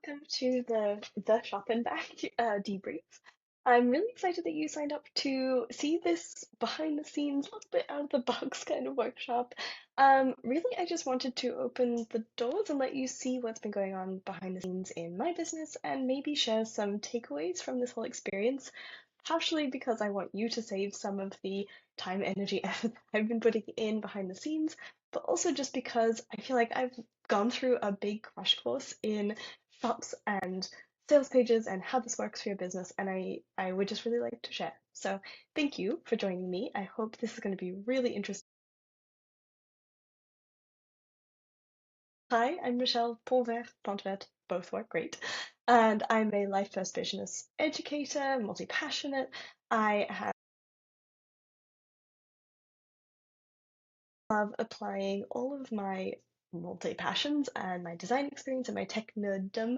welcome to the Shop and Back debrief. I'm really excited that you signed up to see this behind the scenes, a little bit out of the box kind of workshop. Really, I just wanted to open the doors and let you see what's been going on behind the scenes in my business and maybe share some takeaways from this whole experience. Partially because I want you to save some of the time, energy, effort that I've been putting in behind the scenes, but also just because I feel like I've gone through a big crash course in shops and sales pages and how this works for your business, and I would just really like to share. So thank you for joining me. I hope this is going to be really interesting. Hi, I'm Michelle, Pontvert, Pontvert, both work great. And I'm a life first business educator, multi-passionate. I love applying all of my multi-passions and my design experience and my tech nerddom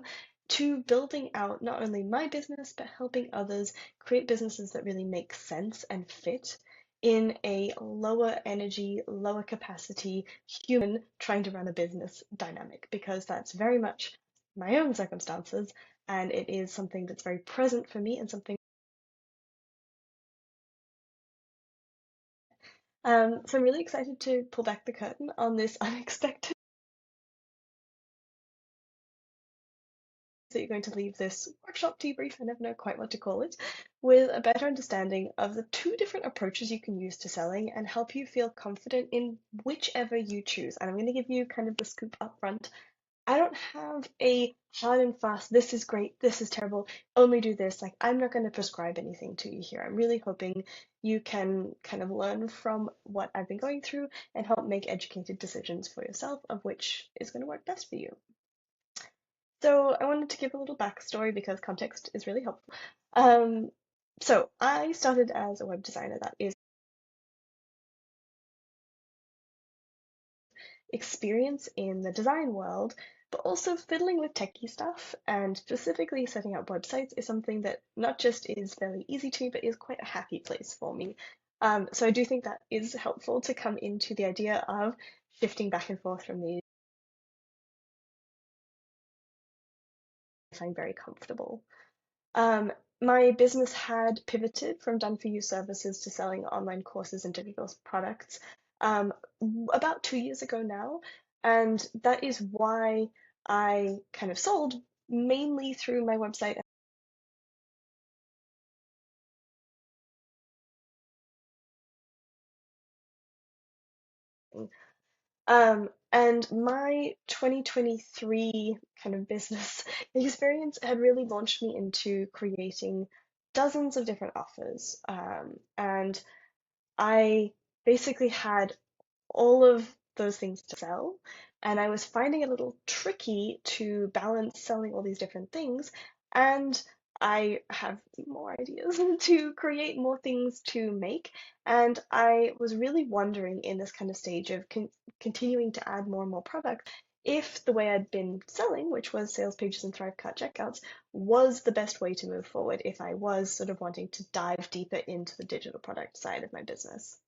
to building out not only my business, but helping others create businesses that really make sense and fit in a lower energy, lower capacity human trying to run a business dynamic, because that's very much my own circumstances, and it is something that's very present for me and something. So I'm really excited to pull back the curtain on this unexpected. So you're going to leave this workshop debrief, I never know quite what to call it, with a better understanding of the two different approaches you can use to selling and help you feel confident in whichever you choose. And I'm going to give you kind of the scoop up front. I don't have a hard and fast, this is great, this is terrible, only do this. Like, I'm not going to prescribe anything to you here. I'm really hoping you can kind of learn from what I've been going through and help make educated decisions for yourself of which is going to work best for you. So I wanted to give a little backstory because context is really helpful. Um, so I started as a web designer, that is experience in the design world, but also fiddling with techie stuff and specifically setting up websites is something that not just is fairly easy to me, but is quite a happy place for me. So I do think that is helpful to come into the idea of shifting back and forth from these. I find very comfortable. Um, my business had pivoted from done for you services to selling online courses and digital products about 2 years ago now. And that is why I kind of sold mainly through my website. And my 2023 kind of business experience had really launched me into creating dozens of different offers. And I basically had all of those things to sell. And I was finding it a little tricky to balance selling all these different things. And I have more ideas to create more things to make. And I was really wondering in this kind of stage of continuing to add more and more product if the way I'd been selling, which was sales pages and ThriveCart checkouts, was the best way to move forward if I was sort of wanting to dive deeper into the digital product side of my business.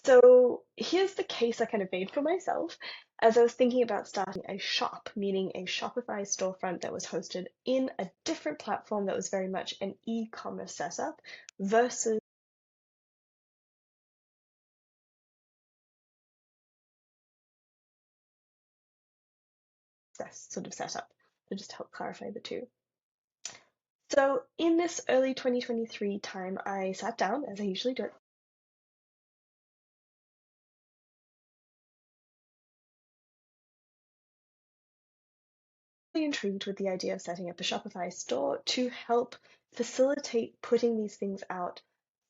So here's the case I kind of made for myself as I was thinking about starting a shop, meaning a Shopify storefront that was hosted in a different platform that was very much an e-commerce setup versus this sort of setup. So just to help clarify the two. So in this early 2023 time, I sat down, as I usually do, intrigued with the idea of setting up a Shopify store to help facilitate putting these things out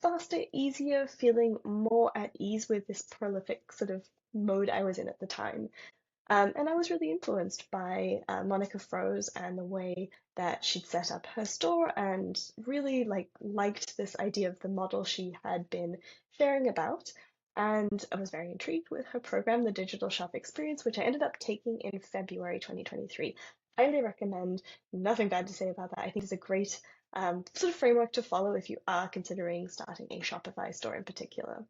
faster, easier, feeling more at ease with this prolific sort of mode I was in at the time. And I was really influenced by Monica Froese and the way that she'd set up her store, and really liked this idea of the model she had been sharing about. And I was very intrigued with her program, the Digital Shop Experience, which I ended up taking in February 2023. Highly recommend. Nothing bad to say about that. I think it's a great sort of framework to follow if you are considering starting a Shopify store in particular.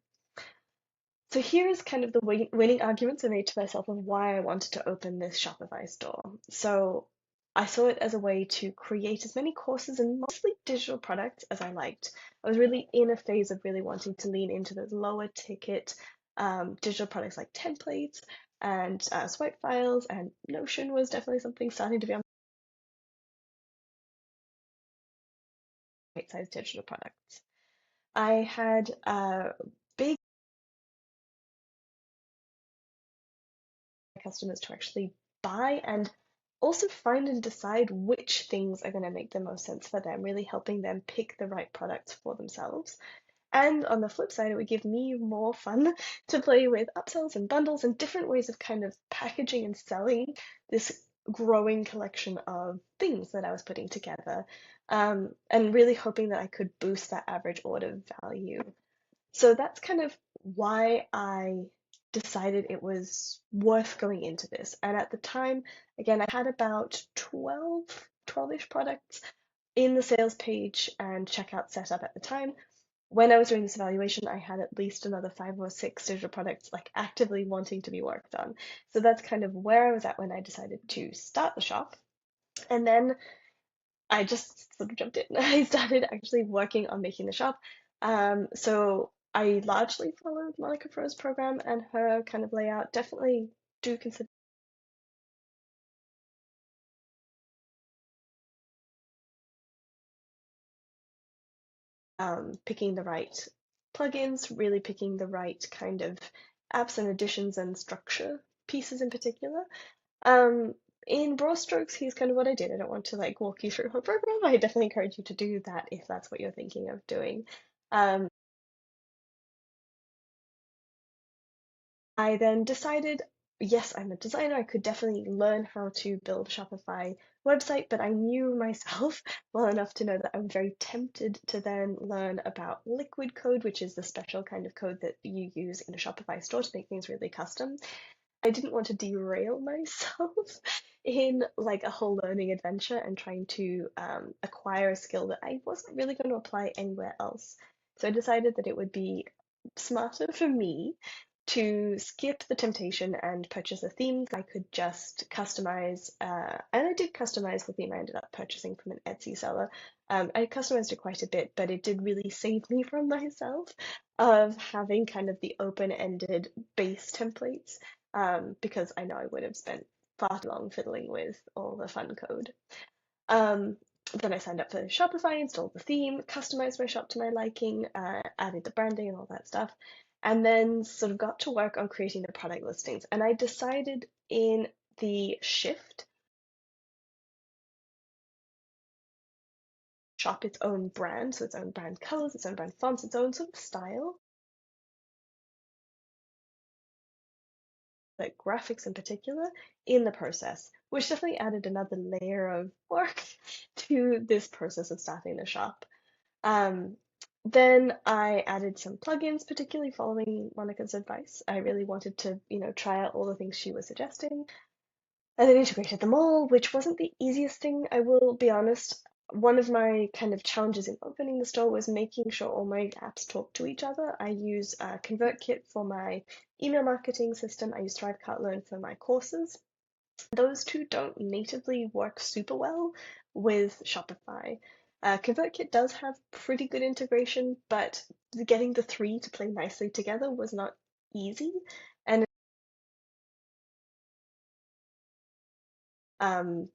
So here's kind of the winning arguments I made to myself of why I wanted to open this Shopify store. So I saw it as a way to create as many courses and mostly digital products as I liked. I was really in a phase of really wanting to lean into those lower ticket digital products like templates and swipe files, and Notion was definitely something starting to be on bite-sized digital products. I had big customers to actually buy and also find and decide which things are going to make the most sense for them, really helping them pick the right products for themselves. And on the flip side, it would give me more fun to play with upsells and bundles and different ways of kind of packaging and selling this growing collection of things that I was putting together, and really hoping that I could boost that average order value. So that's kind of why I decided it was worth going into this. And at the time, again, I had about 12-ish products in the sales page and checkout setup at the time. When I was doing this evaluation, I had at least another 5 or 6 digital products like actively wanting to be worked on. So that's kind of where I was at when I decided to start the shop. And then I just sort of jumped in. I started actually working on making the shop. So I largely followed Monica Fro's program and her kind of layout. Definitely do consider picking the right plugins, really picking the right kind of apps and additions and structure pieces in particular. Um, in broad strokes, here's kind of what I did. I don't want to like walk you through her program. I definitely encourage you to do that if that's what you're thinking of doing. Um, I then decided, yes, I'm a designer. I could definitely learn how to build a Shopify website, but I knew myself well enough to know that I'm very tempted to then learn about liquid code, which is the special kind of code that you use in a Shopify store to make things really custom. I didn't want to derail myself in like a whole learning adventure and trying to acquire a skill that I wasn't really going to apply anywhere else. So I decided that it would be smarter for me to skip the temptation and purchase a theme that I could just customize. And I did customize the theme I ended up purchasing from an Etsy seller. I customized it quite a bit, but it did really save me from myself of having kind of the open-ended base templates, because I know I would have spent far too long fiddling with all the fun code. Um, then I signed up for Shopify, installed the theme, customized my shop to my liking, added the branding and all that stuff, and then sort of got to work on creating the product listings. And I decided in the shift, shop its own brand, so its own brand colors, its own brand fonts, its own sort of style, like graphics in particular, in the process, which definitely added another layer of work to this process of starting the shop. Um, then I added some plugins, particularly following Monica's advice. I really wanted to, try out all the things she was suggesting, and then integrated them all, which wasn't the easiest thing, I will be honest. One of my kind of challenges in opening the store was making sure all my apps talk to each other. I use ConvertKit for my email marketing system. I use ThriveCart Learn for my courses. Those two don't natively work super well with Shopify. ConvertKit does have pretty good integration, but getting the three to play nicely together was not easy. And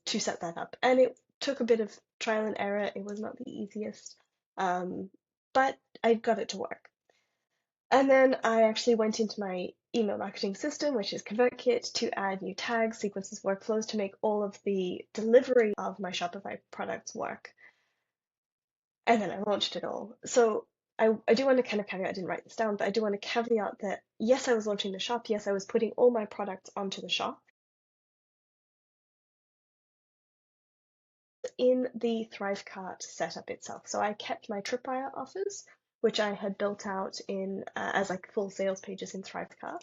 to set that up. And it took a bit of trial and error. It was not the easiest, but I got it to work. And then I actually went into my email marketing system, which is ConvertKit, to add new tags, sequences, workflows to make all of the delivery of my Shopify products work. And then I launched it all. So I do want to kind of caveat, I didn't write this down, but I do want to caveat that yes, I was launching the shop. Yes, I was putting all my products onto the shop in the ThriveCart setup itself. So I kept my tripwire offers, which I had built out in as like full sales pages in ThriveCart.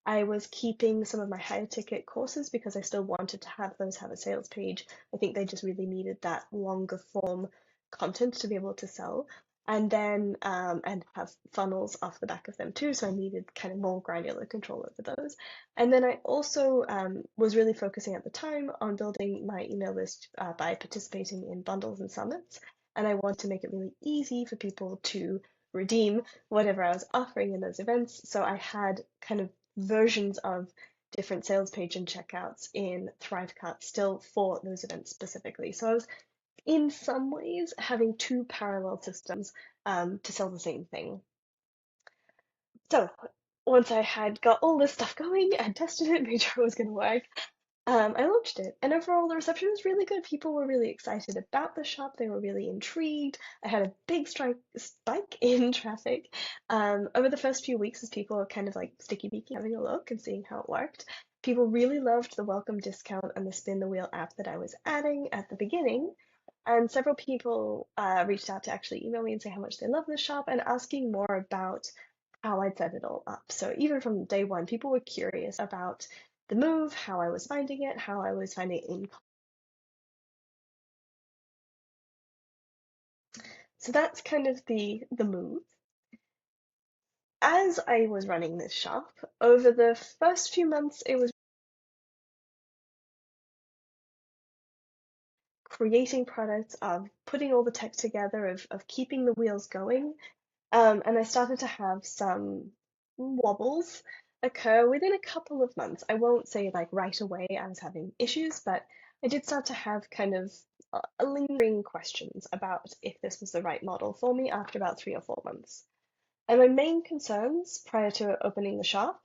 I was keeping some of my higher ticket courses because I still wanted to have those have a sales page. I think they just really needed that longer form content to be able to sell. and then and have funnels off the back of them too. So I needed kind of more granular control over those. And then I also was really focusing at the time on building my email list by participating in bundles and summits. And I want to make it really easy for people to redeem whatever I was offering in those events. So I had kind of versions of different sales page and checkouts in ThriveCart still for those events specifically. So I was in some ways having two parallel systems to sell the same thing. So once I had got all this stuff going and tested it, made sure it was going to work, I launched it. And overall, the reception was really good. People were really excited about the shop. They were really intrigued. I had a big spike in traffic over the first few weeks as people were kind of like sticky beaky having a look and seeing how it worked. People really loved the welcome discount and the spin the wheel app that I was adding at the beginning. And several people reached out to actually email me and say how much they love the shop and asking more about how I'd set it all up. So even from day one, people were curious about the move, how I was finding it, how I was finding it in. So that's kind of the move. As I was running this shop, over the first few months, it was creating products, of putting all the tech together, of keeping the wheels going. And I started to have some wobbles occur within a couple of months. I won't say like right away I was having issues, but I did start to have kind of lingering questions about if this was the right model for me after about 3 or 4 months. And my main concerns prior to opening the shop,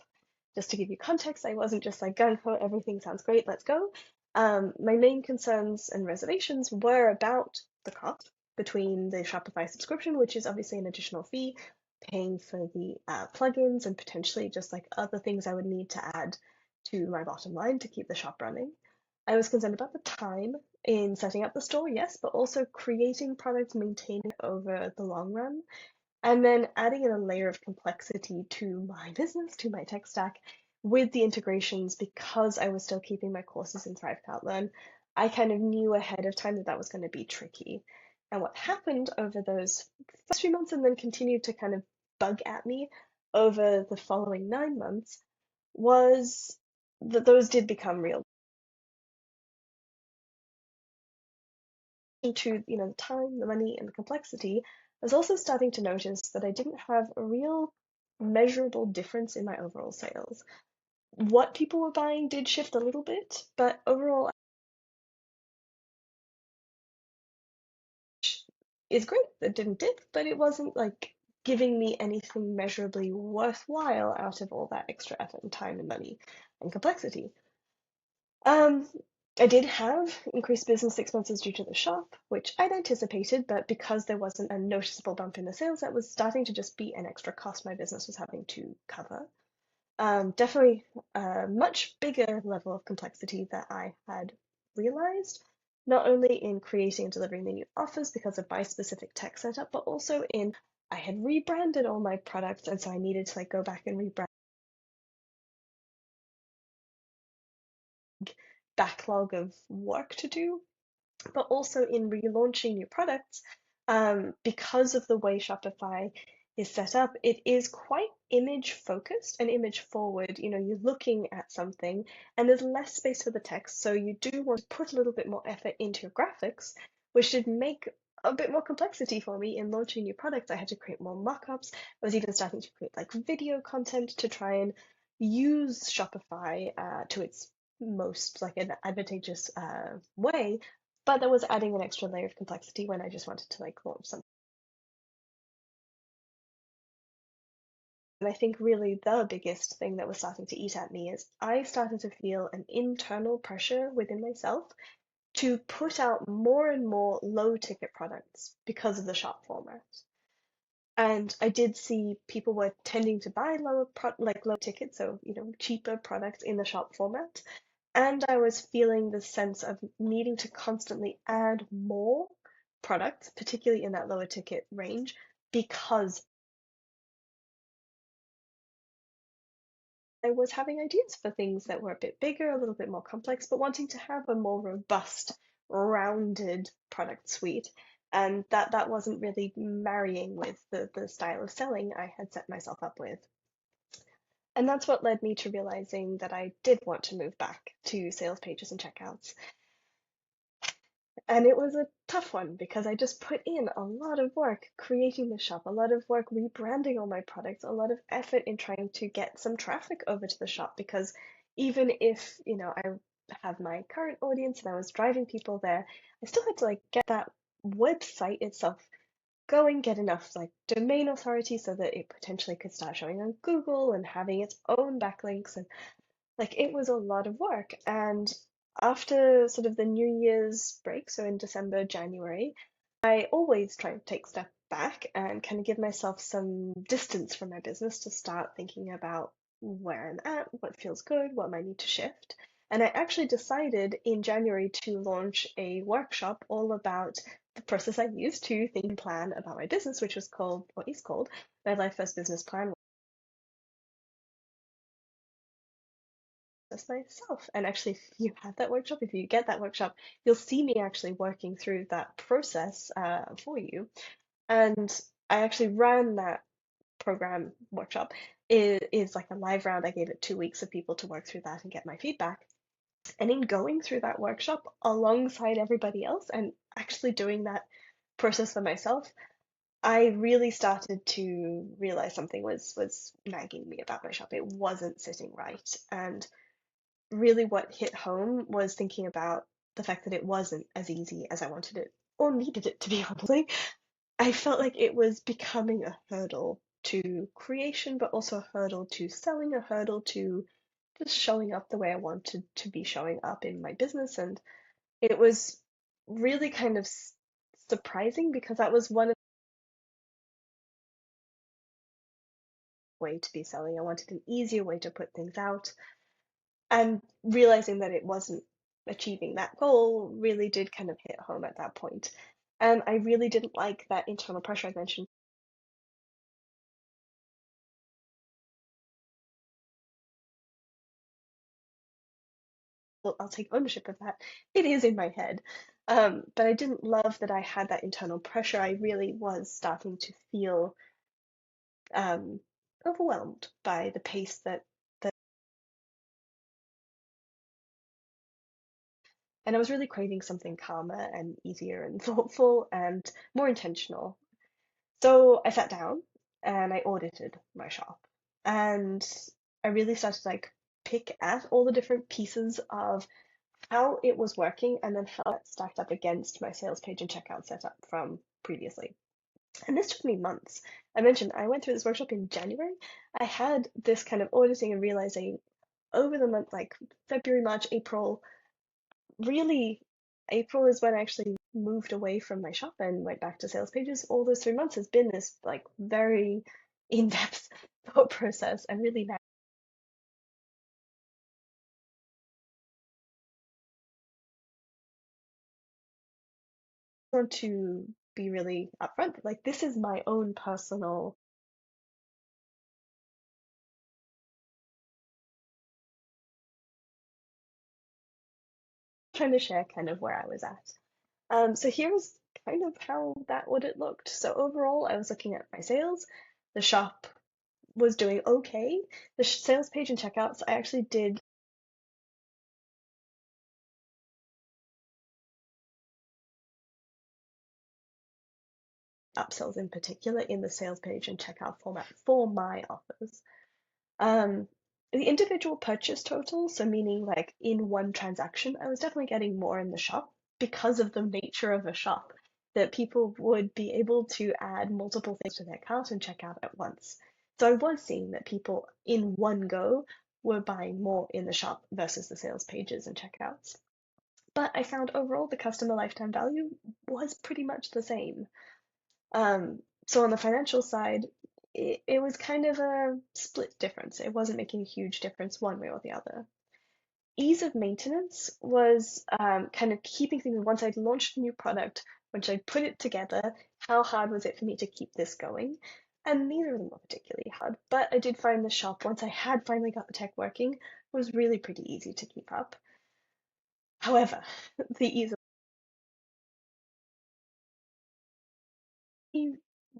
just to give you context, I wasn't just like gung ho, everything sounds great, let's go. My main concerns and reservations were about the cost between the Shopify subscription, which is obviously an additional fee, paying for the plugins and potentially just like other things I would need to add to my bottom line to keep the shop running. I was concerned about the time in setting up the store, yes, but also creating products, maintaining over the long run, and then adding in a layer of complexity to my business, to my tech stack with the integrations because I was still keeping my courses in ThriveCart Learn. I kind of knew ahead of time that that was going to be tricky. And what happened over those first few months and then continued to kind of bug at me over the following 9 months was that those did become real. To the time, the money, and the complexity, I was also starting to notice that I didn't have a real measurable difference in my overall sales. What people were buying did shift a little bit, but overall is great. It didn't dip, but it wasn't like giving me anything measurably worthwhile out of all that extra effort and time and money and complexity. Um, I did have increased business expenses due to the shop, which I'd anticipated, but because there wasn't a noticeable bump in the sales, that was starting to just be an extra cost my business was having to cover. Definitely a much bigger level of complexity that I had realized, not only in creating and delivering the new offers because of my specific tech setup, but also in I had rebranded all my products, and so I needed to like go back and rebrand backlog of work to do, but also in relaunching new products, because of the way Shopify is set up, it is quite image focused and image forward. You're looking at something and there's less space for the text, so you do want to put a little bit more effort into your graphics, which should make a bit more complexity for me in launching new products. I had to create more mockups. I was even starting to create like video content to try and use Shopify to its most like an advantageous way, but that was adding an extra layer of complexity when I just wanted to like launch something. And I think really the biggest thing that was starting to eat at me is I started to feel an internal pressure within myself to put out more and more low ticket products because of the shop format. And I did see people were tending to buy low ticket, so cheaper products in the shop format. And I was feeling the sense of needing to constantly add more products, particularly in that lower ticket range, because I was having ideas for things that were a bit bigger, a little bit more complex, but wanting to have a more robust, rounded product suite. And that wasn't really marrying with the style of selling I had set myself up with. And that's what led me to realizing that I did want to move back to sales pages and checkouts. And it was a tough one because I just put in a lot of work creating the shop, a lot of work rebranding all my products, a lot of effort in trying to get some traffic over to the shop. Because even if, I have my current audience and I was driving people there, I still had to like get that website itself going, get enough like domain authority so that it potentially could start showing on Google and having its own backlinks, and like it was a lot of work. And after sort of the New Year's break, so in December, January, I always try to take a step back and kind of give myself some distance from my business to start thinking about where I'm at, what feels good, what might need to shift. And I actually decided in January to launch a workshop all about the process I used to think and plan about my business, which was called, or is called, my Life First Business Plan as myself. And actually, if you have that workshop, if you get that workshop, you'll see me actually working through that process for you. And I actually ran that program workshop. It is like a live round. I gave it 2 weeks of people to work through that and get my feedback. And in going through that workshop alongside everybody else and actually doing that process for myself, I really started to realize something was nagging me about my shop. It wasn't sitting right. And really what hit home was thinking about the fact that it wasn't as easy as I wanted it or needed it to be, honestly. I felt like it was becoming a hurdle to creation, but also a hurdle to selling, a hurdle to just showing up the way I wanted to be showing up in my business. And it was really kind of surprising because that was one of the way to be selling. I wanted an easier way to put things out. And realizing that it wasn't achieving that goal really did kind of hit home at that point. And I really didn't like that internal pressure I mentioned. Well, I'll take ownership of that. It is in my head. But I didn't love that I had that internal pressure. I really was starting to feel um, overwhelmed by the pace that, and I was really craving something calmer and easier and thoughtful and more intentional. So I sat down and I audited my shop, and I really started to like pick at all the different pieces of how it was working and then how it stacked up against my sales page and checkout setup from previously. And this took me months. I mentioned I went through this workshop in January. I had this kind of auditing and realizing over the month, like February, March, April, really, April is when I actually moved away from my shop and went back to sales pages. All those 3 months has been this like very in-depth thought process and really now I want to be really upfront. Like this is my own personal trying to share kind of where I was at. So here's kind of how that audit looked. So overall, I was looking at my sales. The shop was doing okay. The sales page and checkouts, I actually did upsells in particular in the sales page and checkout format for my offers. Um, the individual purchase total, so meaning like in one transaction, I was definitely getting more in the shop because of the nature of a shop, that people would be able to add multiple things to their cart and check out at once. So I was seeing that people in one go were buying more in the shop versus the sales pages and checkouts. But I found overall the customer lifetime value was pretty much the same. So on the financial side, it was kind of a split difference. It wasn't making a huge difference one way or the other. Ease of maintenance was kind of keeping things once I'd launched a new product, once I'd put it together, how hard was it for me to keep this going? And neither of them were particularly hard, but I did find the shop, once I had finally got the tech working, was really pretty easy to keep up. However, the ease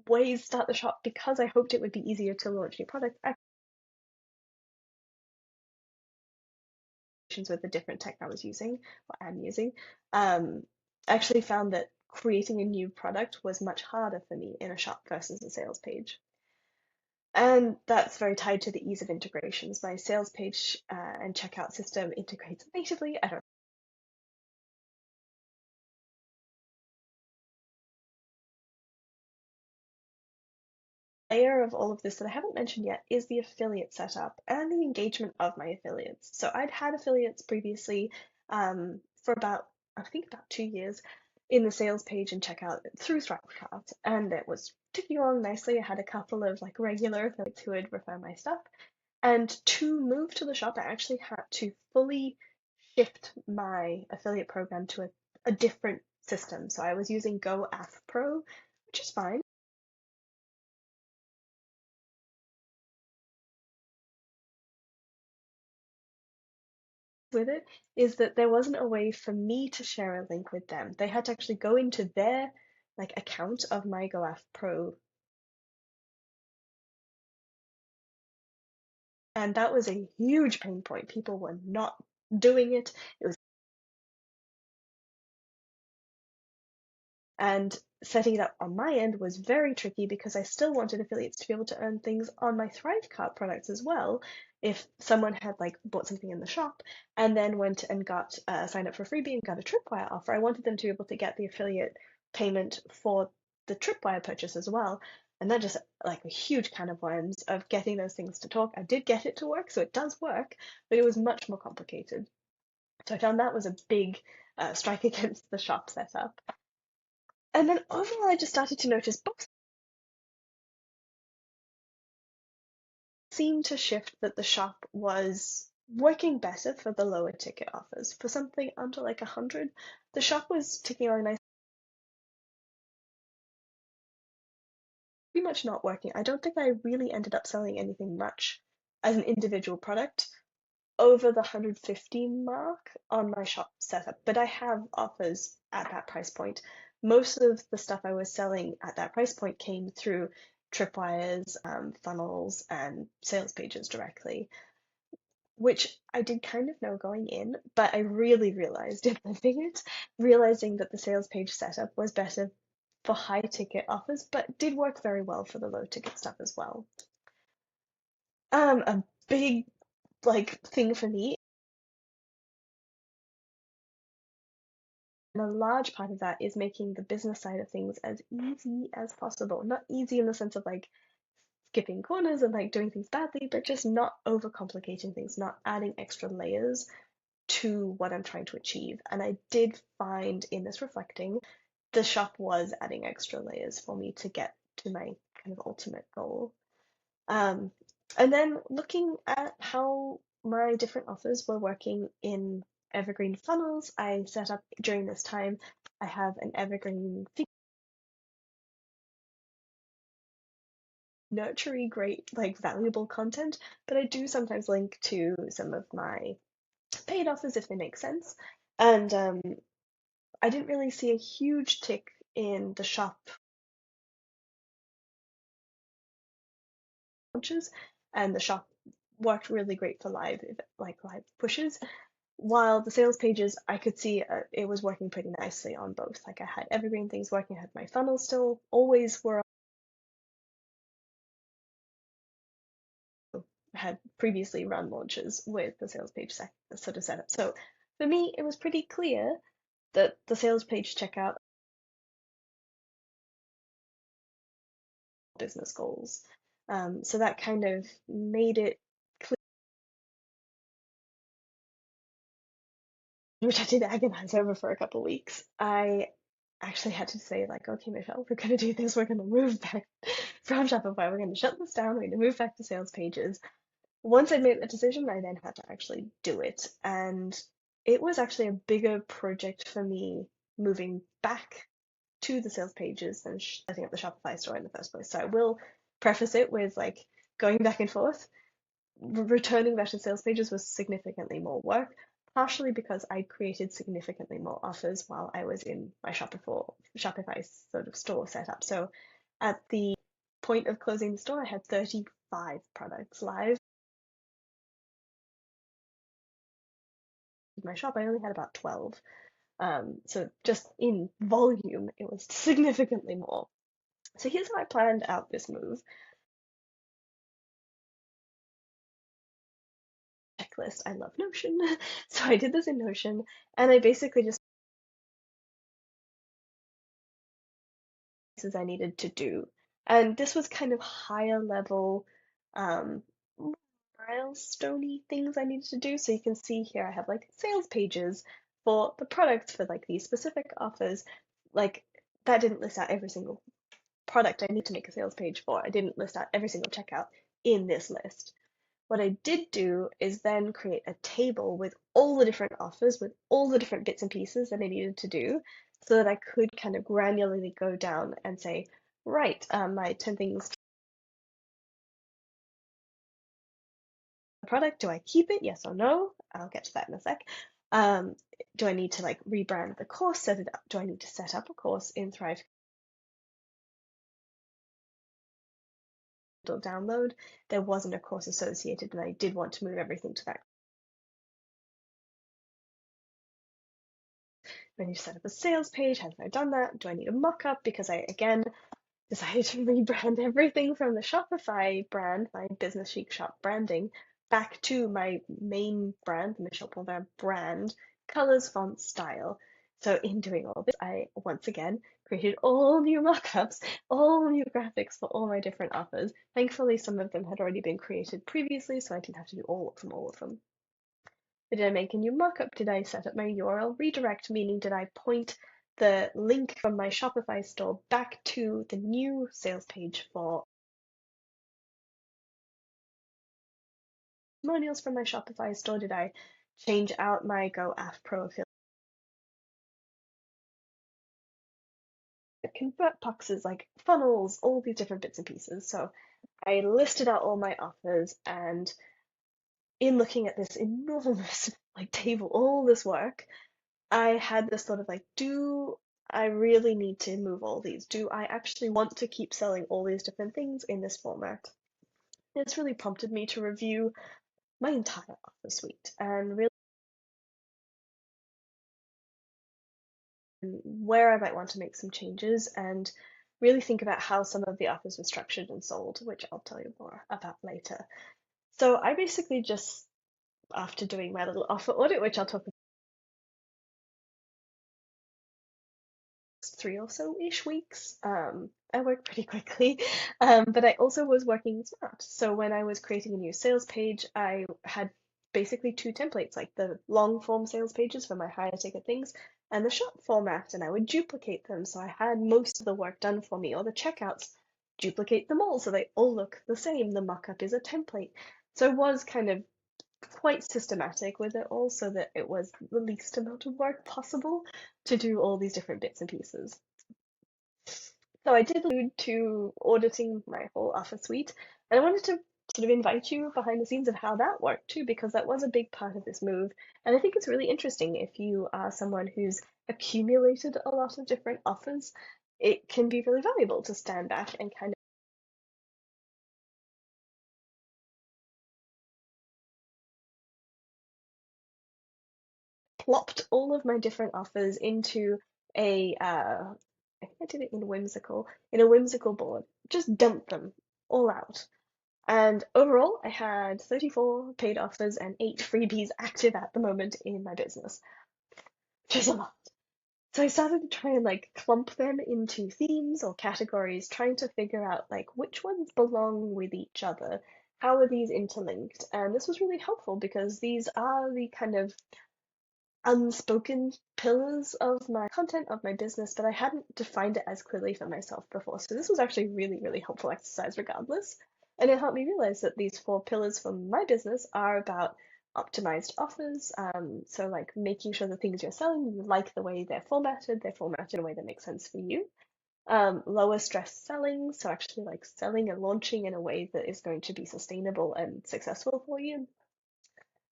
ways start the shop because I hoped it would be easier to launch new products. With the different tech I was using or am using, um, I actually found that creating a new product was much harder for me in a shop versus a sales page. And that's very tied to the ease of integrations. My sales page and checkout system integrates natively. I don't layer of all of this that I haven't mentioned yet is the affiliate setup and the engagement of my affiliates. So I'd had affiliates previously for about, I think about 2 years in the sales page and checkout through ThriveCart, and it was ticking along nicely. I had a couple of like regular affiliates who would refer my stuff. And to move to the shop, I actually had to fully shift my affiliate program to a different system. So I was using Go App Pro, which is fine with it, is that there wasn't a way for me to share a link with them. They had to actually go into their like account of my Go App Pro, and that was a huge pain point. People were not doing it. It was And setting it up on my end was very tricky because I still wanted affiliates to be able to earn things on my ThriveCart products as well. If someone had like bought something in the shop and then went and got signed up for freebie and got a Tripwire offer, I wanted them to be able to get the affiliate payment for the Tripwire purchase as well. And that just like a huge can of worms of getting those things to talk. I did get it to work, so it does work, but it was much more complicated. So I found that was a big strike against the shop setup. And then overall, I just started to notice both seemed to shift that the shop was working better for the lower ticket offers. For something under like 100, the shop was ticking along nice, pretty much not working. I don't think I really ended up selling anything much as an individual product over the 150 mark on my shop setup, but I have offers at that price point. Most of the stuff I was selling at that price point came through tripwires, funnels, and sales pages directly, which I did kind of know going in, but I really realized in living it, realizing that the sales page setup was better for high ticket offers, but did work very well for the low ticket stuff as well. A big like thing for me, and a large part of that is making the business side of things as easy as possible. Not easy in the sense of like skipping corners and like doing things badly, but just not overcomplicating things, not adding extra layers to what I'm trying to achieve. And I did find in this reflecting, the shop was adding extra layers for me to get to my kind of ultimate goal. Um, and then looking at how my different offers were working in evergreen funnels, I set up during this time, I have an evergreen nurturing, great, like valuable content, but I do sometimes link to some of my paid offers if they make sense. And I didn't really see a huge tick in the shop launches, and the shop worked really great for live pushes. While the sales pages, I could see it was working pretty nicely on both. Like I had evergreen things working, I had my funnels still always were had previously run launches with the sales page sort of setup. So for me, it was pretty clear that the sales page checkout business goals. So that kind of made it clear, which I did agonize over for a couple of weeks. I actually had to say like, okay, Michelle, we're gonna do this. We're gonna move back from Shopify. We're gonna shut this down. We're gonna move back to sales pages. Once I made that decision, I then had to actually do it, and it was actually a bigger project for me moving back to the sales pages than setting up the Shopify store in the first place. So I will preface it with like going back and forth. Returning back to sales pages was significantly more work, partially because I created significantly more offers while I was in my Shopify sort of store setup. So At the point of closing the store, I had 35 products live. In my shop, I only had about 12. So just in volume, it was significantly more. So here's how I planned out this move. Checklist. I love Notion. So I did this in Notion, and I basically just I needed to do. And this was kind of higher level, um, milestone-y things I needed to do. So you can see here I have like sales pages for the products for like these specific offers. Like that didn't list out every single product I need to make a sales page for. I didn't list out every single checkout in this list. What I did do is then create a table with all the different offers, with all the different bits and pieces that I needed to do, so that I could kind of granularly go down and say, right, my 10 things product, do I keep it? Yes or no? I'll get to that in a sec. Do I need to like rebrand the course, set it up? Do I need to set up a course in Thrive or download? There wasn't a course associated, and I did want to move everything to that. Do I need to set up a sales page? Have I done that? Do I need a mock-up? Because I, again, decided to rebrand everything from the Shopify brand, my Business Chic Shop branding, back to my main brand, the Michelle Ponvin brand, colors, font, style. So in doing all this, I once again created all new mockups, all new graphics for all my different offers. Thankfully, some of them had already been created previously, so I didn't have to do all of them. Did I make a new mockup? Did I set up my URL redirect, meaning did I point the link from my Shopify store back to the new sales page for testimonials from my Shopify store? Did I change out my Go Af Pro affiliate convert boxes, like funnels, all these different bits and pieces? So I listed out all my offers, and in looking at this enormous like table, all this work, I had this sort of like, do I really need to move all these? Do I actually want to keep selling all these different things in this format? It's really prompted me to review my entire offer suite and really where I might want to make some changes and really think about how some of the offers were structured and sold, which I'll tell you more about later. So I basically just, after doing my little offer audit, which I'll talk about 3 or so ish weeks. I work pretty quickly, but I also was working smart. So when I was creating a new sales page, I had basically two templates, like the long form sales pages for my higher ticket things and the short format, and I would duplicate them. So I had most of the work done for me, or the checkouts, duplicate them all so they all look the same. The mockup is a template. So I was kind of quite systematic with it all so that it was the least amount of work possible to do all these different bits and pieces. So I did allude to auditing my whole offer suite, and I wanted to sort of invite you behind the scenes of how that worked too, because that was a big part of this move. And I think it's really interesting if you are someone who's accumulated a lot of different offers, it can be really valuable to stand back and kind of plopped all of my different offers into I think I did it in a whimsical board, just dumped them all out. And overall, I had 34 paid offers and 8 freebies active at the moment in my business, which is a lot. So I started to try and like clump them into themes or categories, trying to figure out like which ones belong with each other. How are these interlinked? And this was really helpful because these are the kind of unspoken pillars of my content, of my business, but I hadn't defined it as clearly for myself before. So this was actually really, really helpful exercise regardless. And it helped me realize that these 4 pillars for my business are about optimized offers. So like making sure the things you're selling, you like the way they're formatted in a way that makes sense for you. Lower stress selling, so actually like selling and launching in a way that is going to be sustainable and successful for you.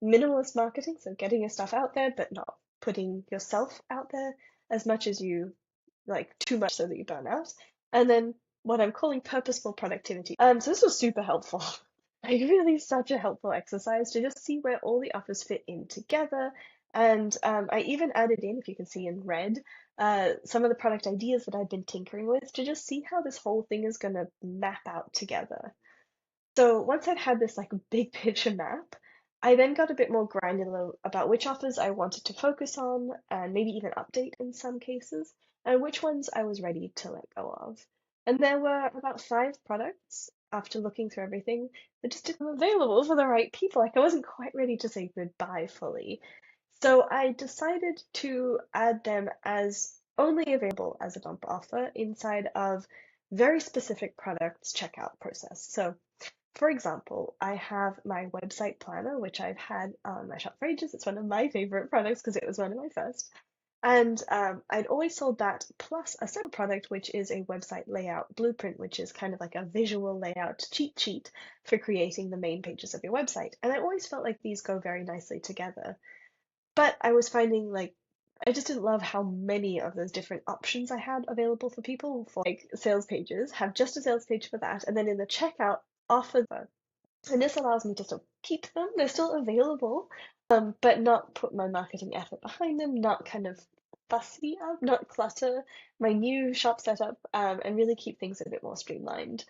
Minimalist marketing, so getting your stuff out there, but not putting yourself out there as much as you like, too much so that you burn out. And then what I'm calling purposeful productivity. So this was super helpful. Like really such a helpful exercise to just see where all the offers fit in together. And I even added in, if you can see in red, some of the product ideas that I've been tinkering with to just see how this whole thing is going to map out together. So once I'd had this like big picture map, I then got a bit more granular about which offers I wanted to focus on and maybe even update in some cases, and which ones I was ready to let go of. And there were about 5 products after looking through everything that just didn't available for the right people. Like I wasn't quite ready to say goodbye fully. So I decided to add them as only available as a bump offer inside of very specific products checkout process. So for example, I have my website planner, which I've had on my shop for ages. It's one of my favorite products because it was one of my first. And I'd always sold that plus a second product, which is a website layout blueprint, which is kind of like a visual layout cheat sheet for creating the main pages of your website. And I always felt like these go very nicely together. But I was finding like I just didn't love how many of those different options I had available for people for like sales pages, have just a sales page for that, and then in the checkout offer them. And this allows me to still keep them, they're still available, but not put my marketing effort behind them, not kind of fussy up, not clutter my new shop setup, and really keep things a bit more streamlined.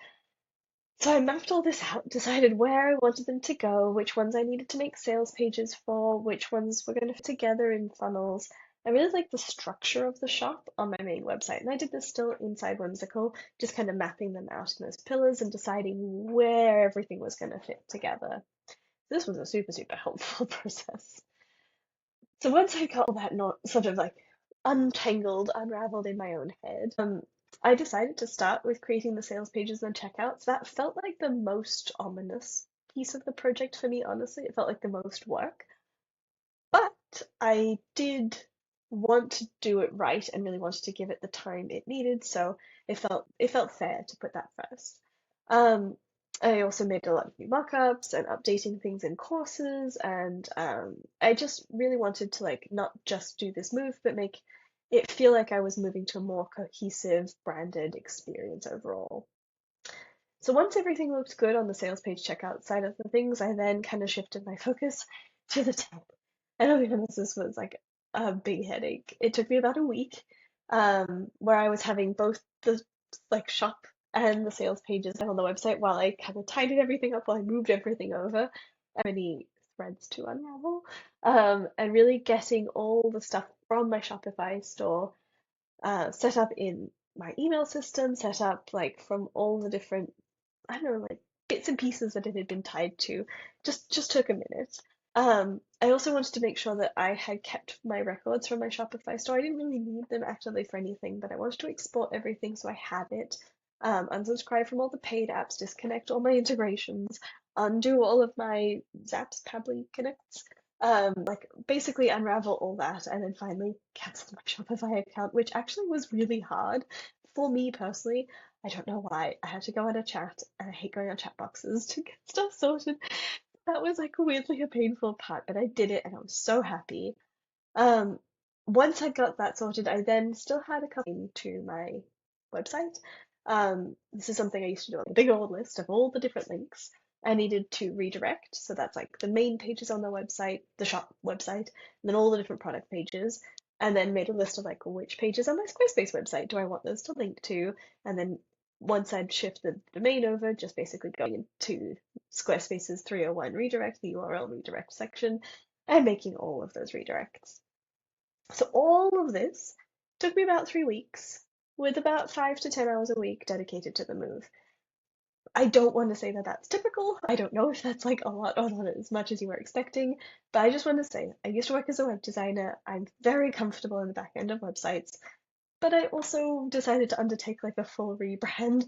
So I mapped all this out, decided where I wanted them to go, which ones I needed to make sales pages for, which ones were going to fit together in funnels. I really like the structure of the shop on my main website, and I did this still inside Whimsical, just kind of mapping them out in those pillars and deciding where everything was going to fit together. This was a super, super helpful process. So once I got all that not sort of like untangled, unraveled in my own head, I decided to start with creating the sales pages and checkouts. That felt like the most ominous piece of the project for me, honestly. It felt like the most work. But I did want to do it right and really wanted to give it the time it needed, so it felt fair to put that first. Um, I also made a lot of new mockups and updating things in courses, and I just really wanted to like not just do this move, but make it feel like I was moving to a more cohesive, branded experience overall. So once everything looked good on the sales page checkout side of the things, I then kind of shifted my focus to the tab. And I'll be honest, this was like a big headache. It took me about a week, where I was having both the like shop and the sales pages on the website while I kind of tidied everything up while I moved everything over. Many threads to unravel, and really getting all the stuff from my Shopify store set up in my email system, set up like from all the different I don't know, like bits and pieces that it had been tied to. Just took a minute. I also wanted to make sure that I had kept my records from my Shopify store. I didn't really need them actively for anything, but I wanted to export everything so I had it. Unsubscribe from all the paid apps, disconnect all my integrations, undo all of my Zaps, Pabbly connects. Like basically unravel all that and then finally cancel my Shopify account, which actually was really hard for me personally. I don't know why. I had to go on a chat, and I hate going on chat boxes to get stuff sorted. That was like weirdly a painful part, but I did it and I was so happy. Um, Once I got that sorted, I then still had a couple into my website. This is something I used to do on a big old list of all the different links I needed to redirect. So that's like the main pages on the website, the shop website, and then all the different product pages. And then made a list of like which pages on my Squarespace website do I want those to link to. And then once I'd shift the domain over, just basically going into Squarespace's 301 redirect, the URL redirect section, and making all of those redirects. So all of this took me about 3 weeks, with about 5 to 10 hours a week dedicated to the move. I don't want to say that that's typical. I don't know if that's like a lot or not as much as you were expecting, but I just want to say I used to work as a web designer. I'm very comfortable in the back end of websites, but I also decided to undertake like a full rebrand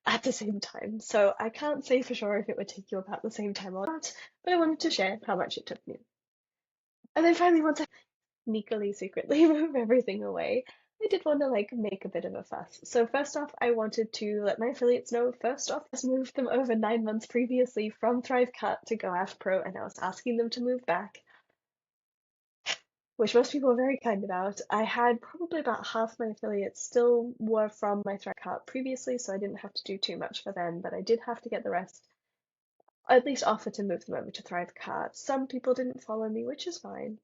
at the same time. So I can't say for sure if it would take you about the same time or not, but I wanted to share how much it took me. And then finally, once I sneakily, secretly move everything away, I did want to like make a bit of a fuss. So first off, I wanted to let my affiliates know first off, I just moved them over 9 months previously from ThriveCart to GoAF Pro, and I was asking them to move back. which most people were very kind about. I had probably about half my affiliates still were from my ThriveCart previously, so I didn't have to do too much for them, but I did have to get the rest, at least offer to move them over to ThriveCart. Some people didn't follow me, which is fine.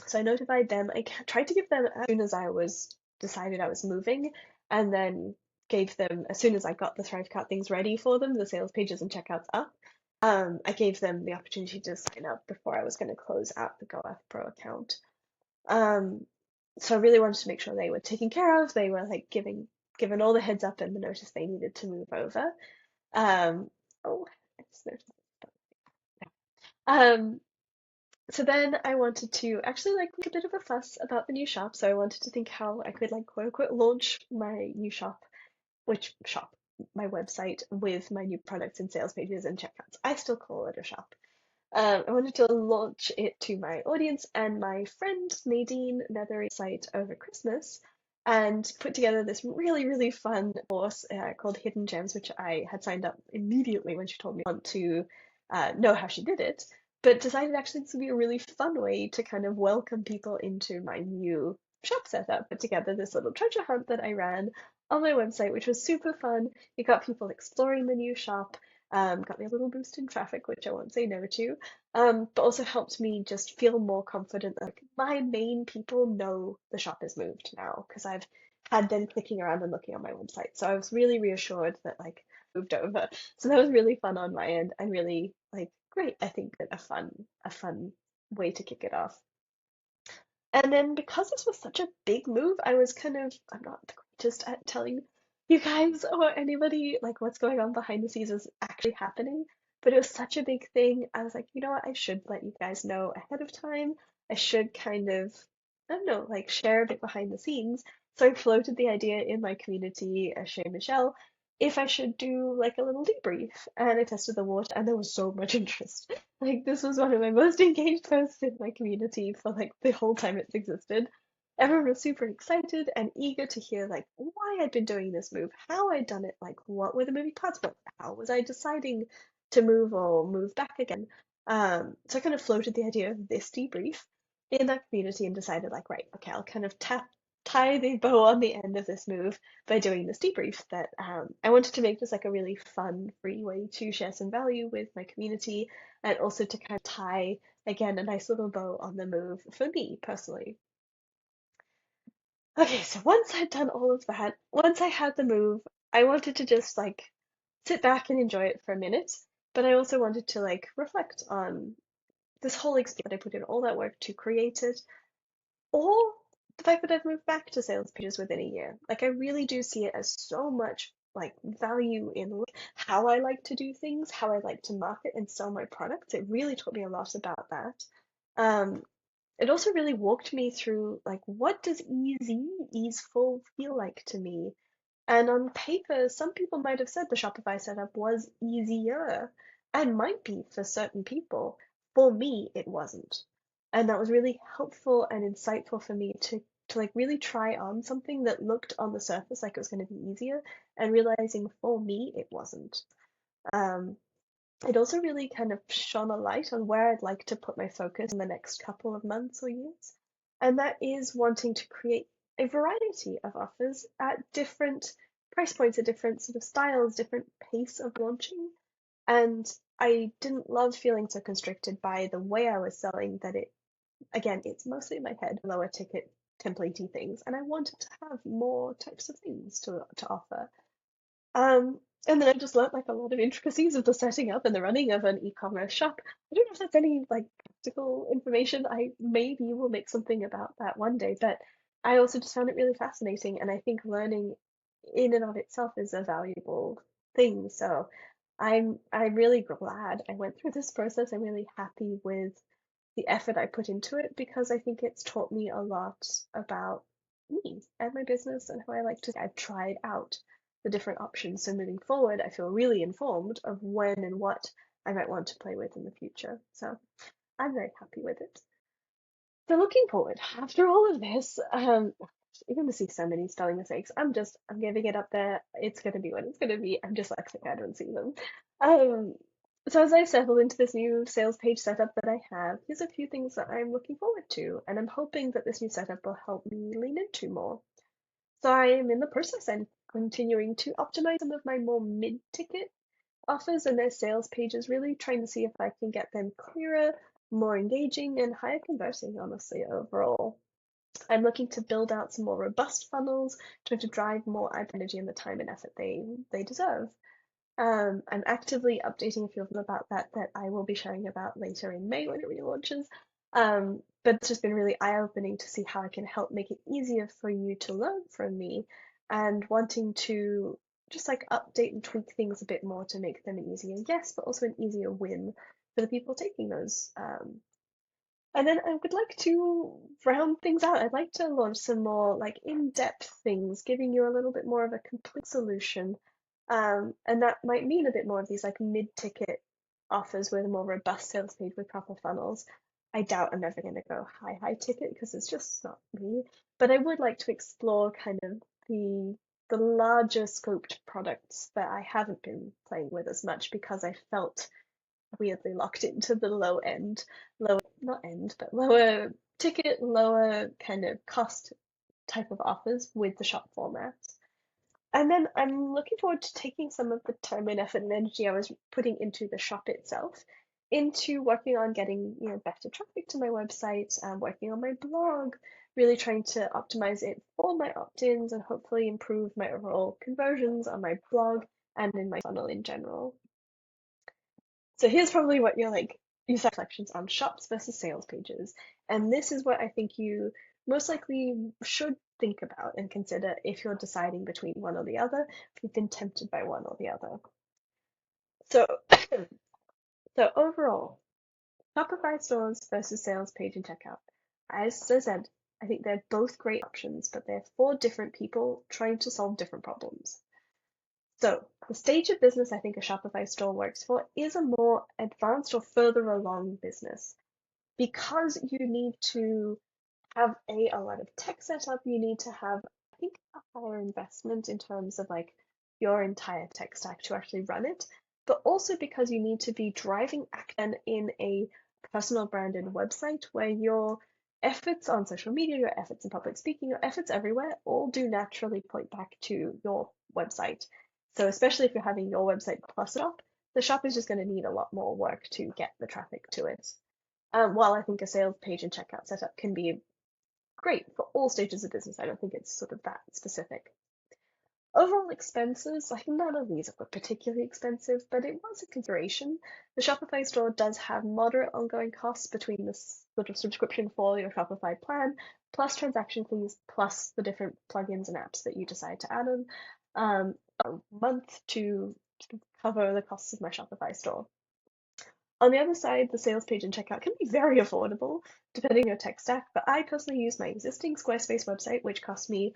So I notified them. I tried to give them as soon as I was decided I was moving, and then gave them as soon as I got the ThriveCart things ready for them, the sales pages and checkouts up. I gave them the opportunity to sign up before I was going to close out the GoF Pro account. Um, so I really wanted to make sure they were taken care of. They were like given all the heads up and the notice they needed to move over. Um, oh, I just noticed. Um, so then I wanted to actually like make a bit of a fuss about the new shop. So I wanted to think how I could like quote unquote launch my new shop, my website with my new products and sales pages and checkouts. I still call it a shop. I wanted to launch it to my audience and my friend Nadine Nethery site over Christmas and put together this really, really fun course called Hidden Gems, which I had signed up immediately when she told me I want to know how she did it, but decided actually this would be a really fun way to kind of welcome people into my new shop setup. Put together this little treasure hunt that I ran on my website, which was super fun. It got people exploring the new shop, got me a little boost in traffic, which I won't say no to, but also helped me just feel more confident that like, my main people know the shop has moved now because I've had them clicking around and looking on my website. So I was really reassured that like moved over. So that was really fun on my end and really like great. I think that a fun way to kick it off. And then because this was such a big move, I'm not the greatest at telling you guys or anybody like what's going on behind the scenes is actually happening. But it was such a big thing. I was like, you know what? I should let you guys know ahead of time. I should kind of, I don't know, like share a bit behind the scenes. So I floated the idea in my community, Shay Michelle, if I should do like a little debrief. And I tested the water, and there was so much interest. Like this was one of my most engaged posts in my community for like the whole time it's existed. Everyone was super excited and eager to hear like why I'd been doing this move, how I'd done it, like what were the moving parts, how was I deciding to move or move back again. So I kind of floated the idea of this debrief in that community and decided like right, okay, I'll kind of tie the bow on the end of this move by doing this debrief that I wanted to make this like a really fun, free way to share some value with my community and also to kind of tie again a nice little bow on the move for me personally. Okay, so once I'd done all of that, once I had the move, I wanted to just like sit back and enjoy it for a minute, but I also wanted to like reflect on this whole experience that I put in all that work to create it, or the fact that I've moved back to sales pages within a year. Like I really do see it as so much like value in how I like to do things, how I like to market and sell my products. It really taught me a lot about that. Um, it also really walked me through like what does easeful feel like to me? And on paper, some people might have said the Shopify setup was easier and might be for certain people. For me, it wasn't. And that was really helpful and insightful for me to like really try on something that looked on the surface like it was going to be easier and realizing for me it wasn't. Um, it also really kind of shone a light on where I'd like to put my focus in the next couple of months or years. And that is wanting to create a variety of offers at different price points, at different sort of styles, different pace of launching. And I didn't love feeling so constricted by the way I was selling that again, it's mostly in my head, lower ticket templatey things. And I wanted to have more types of things to offer. Um, and then I just learnt like a lot of intricacies of the setting up and the running of an e-commerce shop. I don't know if that's any like practical information. I maybe will make something about that one day, but I also just found it really fascinating, and I think learning in and of itself is a valuable thing. So I'm really glad I went through this process. I'm really happy with the effort I put into it because I think it's taught me a lot about me and my business and how I like to. I've tried out the different options. So moving forward, I feel really informed of when and what I might want to play with in the future. So I'm very happy with it. So looking forward, after all of this, you're going to see so many spelling mistakes. I'm giving it up there. It's going to be what it's going to be. I'm dyslexic. I don't see them. Um, So as I settle into this new sales page setup that I have, here's a few things that I'm looking forward to, and I'm hoping that this new setup will help me lean into more. So I am in the process and continuing to optimize some of my more mid-ticket offers and their sales pages, really trying to see if I can get them clearer, more engaging, and higher converting, honestly, overall. I'm looking to build out some more robust funnels to drive more ad energy and the time and effort they deserve. I'm actively updating a few of them about that I will be sharing about later in May when it relaunches. But it's just been really eye-opening to see how I can help make it easier for you to learn from me and wanting to just like update and tweak things a bit more to make them an easier yes, but also an easier win for the people taking those. And then I would like to round things out. I'd like to launch some more like in-depth things, giving you a little bit more of a complete solution. And that might mean a bit more of these like mid-ticket offers with a more robust sales page with proper funnels. I doubt I'm ever going to go high ticket because it's just not me. But I would like to explore kind of the larger scoped products that I haven't been playing with as much because I felt weirdly locked into the low end, low not end, but lower ticket, lower kind of cost type of offers with the shop format. And then I'm looking forward to taking some of the time and effort and energy I was putting into the shop itself into working on getting, better traffic to my website, working on my blog, really trying to optimize it for my opt-ins and hopefully improve my overall conversions on my blog and in my funnel in general. So here's probably what you're like, you said reflections on shops versus sales pages. And this is what I think you most likely should think about and consider if you're deciding between one or the other, if you've been tempted by one or the other. So, so overall, Shopify stores versus sales page and checkout. As I said, I think they're both great options, but they're for different people trying to solve different problems. So the stage of business I think a Shopify store works for is a more advanced or further along business because you need to have a lot of tech set up. You need to have, I think, a higher investment in terms of like your entire tech stack to actually run it, but also because you need to be driving action in a personal branded website where your efforts on social media, your efforts in public speaking, your efforts everywhere all do naturally point back to your website. So especially if you're having your website plus a shop, the shop is just going to need a lot more work to get the traffic to it. While I think a sales page and checkout setup can be great for all stages of business, I don't think it's sort of that specific. Overall expenses, like none of these are particularly expensive, but it was a consideration. The Shopify store does have moderate ongoing costs between the sort of subscription for your Shopify plan, plus transaction fees, plus the different plugins and apps that you decide to add on a month to cover the costs of my Shopify store. On the other side, the sales page and checkout can be very affordable depending on your tech stack, but I personally use my existing Squarespace website, which cost me,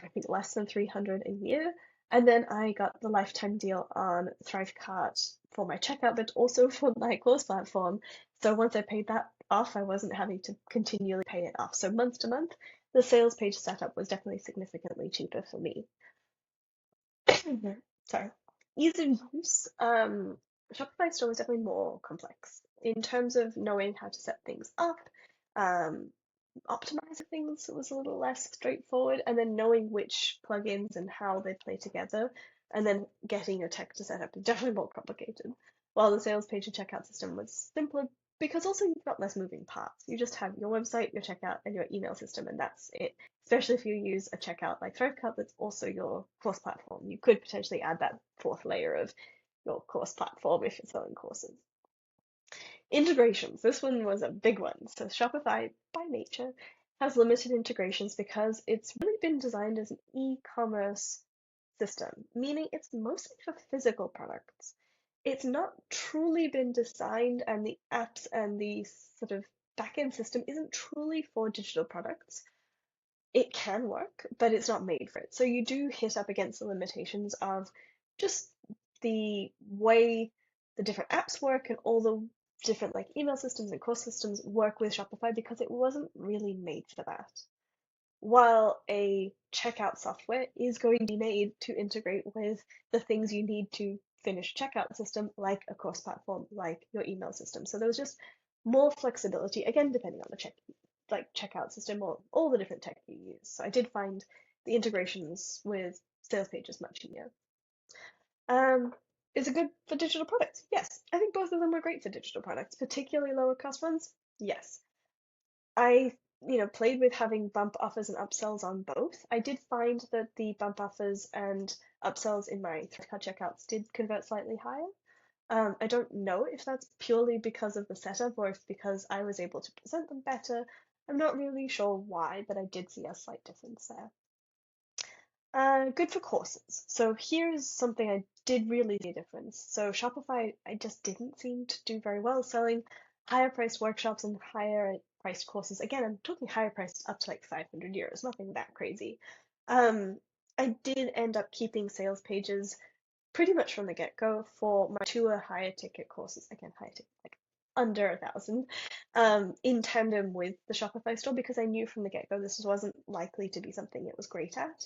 I think, less than 300 a year. And then I got the lifetime deal on ThriveCart for my checkout, but also for my course platform. So once I paid that off, I wasn't having to continually pay it off. So month to month, the sales page setup was definitely significantly cheaper for me. Sorry. Ease of use. Shopify store is definitely more complex in terms of knowing how to set things up. Um, Optimizing things was a little less straightforward, and then knowing which plugins and how they play together, and then getting your tech to set up is definitely more complicated. While the sales page and checkout system was simpler because also you've got less moving parts. You just have your website, your checkout, and your email system, and that's it. Especially if you use a checkout like ThriveCart that's also your course platform. You could potentially add that fourth layer of your course platform if you're selling courses. Integrations. This one was a big one. So Shopify, by nature, has limited integrations because it's really been designed as an e-commerce system, meaning it's mostly for physical products. It's not truly been designed, and the apps and the sort of backend system isn't truly for digital products. It can work, but it's not made for it. So you do hit up against the limitations of just the way the different apps work and all the different like email systems and course systems work with Shopify because it wasn't really made for that. While a checkout software is going to be made to integrate with the things you need to finished checkout system, like a course platform, like your email system. So there was just more flexibility, again, depending on the checkout system or all the different tech you use. So I did find the integrations with sales pages much easier. Um, is it good for digital products? Yes. I think both of them were great for digital products, particularly lower cost ones. Yes. I, played with having bump offers and upsells on both. I did find that the bump offers and upsells in my ThriveCart checkouts did convert slightly higher. I don't know if that's purely because of the setup or if because I was able to present them better. I'm not really sure why, but I did see a slight difference there. Good for courses. So here's something I did really see a difference. So Shopify, I just didn't seem to do very well selling higher priced workshops and higher priced courses. Again, I'm talking higher priced up to like 500 euros, nothing that crazy. Um, I did end up keeping sales pages pretty much from the get-go for my two higher ticket courses. Again, higher ticket, like under 1,000, in tandem with the Shopify store because I knew from the get-go this wasn't likely to be something it was great at.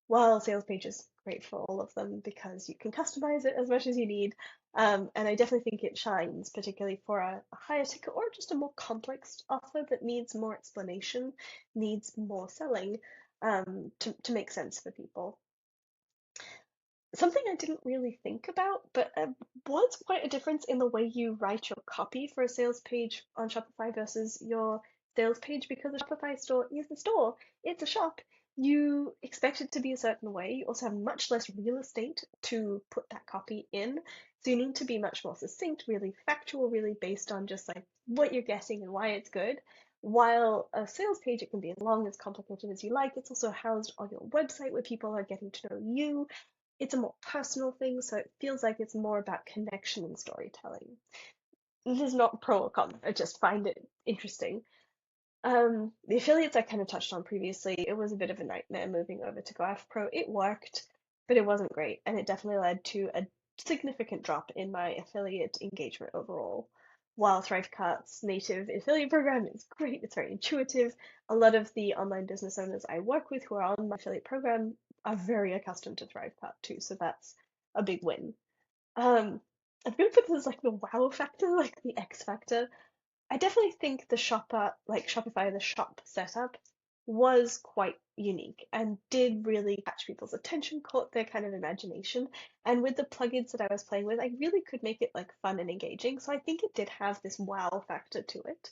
While sales page is great for all of them because you can customize it as much as you need. And I definitely think it shines, particularly for a higher ticket or just a more complex offer that needs more explanation, needs more selling, to make sense for people. Something I didn't really think about, but was quite a difference in the way you write your copy for a sales page on Shopify versus your sales page because the Shopify store is the store. It's a shop. You expect it to be a certain way. You also have much less real estate to put that copy in. So you need to be much more succinct, really factual, really based on just like what you're getting and why it's good. While a sales page, it can be as long as complicated as you like. It's also housed on your website where people are getting to know you. It's a more personal thing, so it feels like it's more about connection and storytelling. This is not pro or con, I just find it interesting. The affiliates I kind of touched on previously, it was a bit of a nightmare moving over to GoAF Pro. It worked, but it wasn't great, and it definitely led to a significant drop in my affiliate engagement overall. While ThriveCart's native affiliate program is great, it's very intuitive. A lot of the online business owners I work with who are on my affiliate program are very accustomed to ThriveCart too, so that's a big win. Um, I'm gonna put this as like the wow factor, like the X factor. I definitely think the shopper, like Shopify, the shop setup was quite unique and did really catch people's attention, caught their kind of imagination. And with the plugins that I was playing with, I really could make it like fun and engaging. So I think it did have this wow factor to it.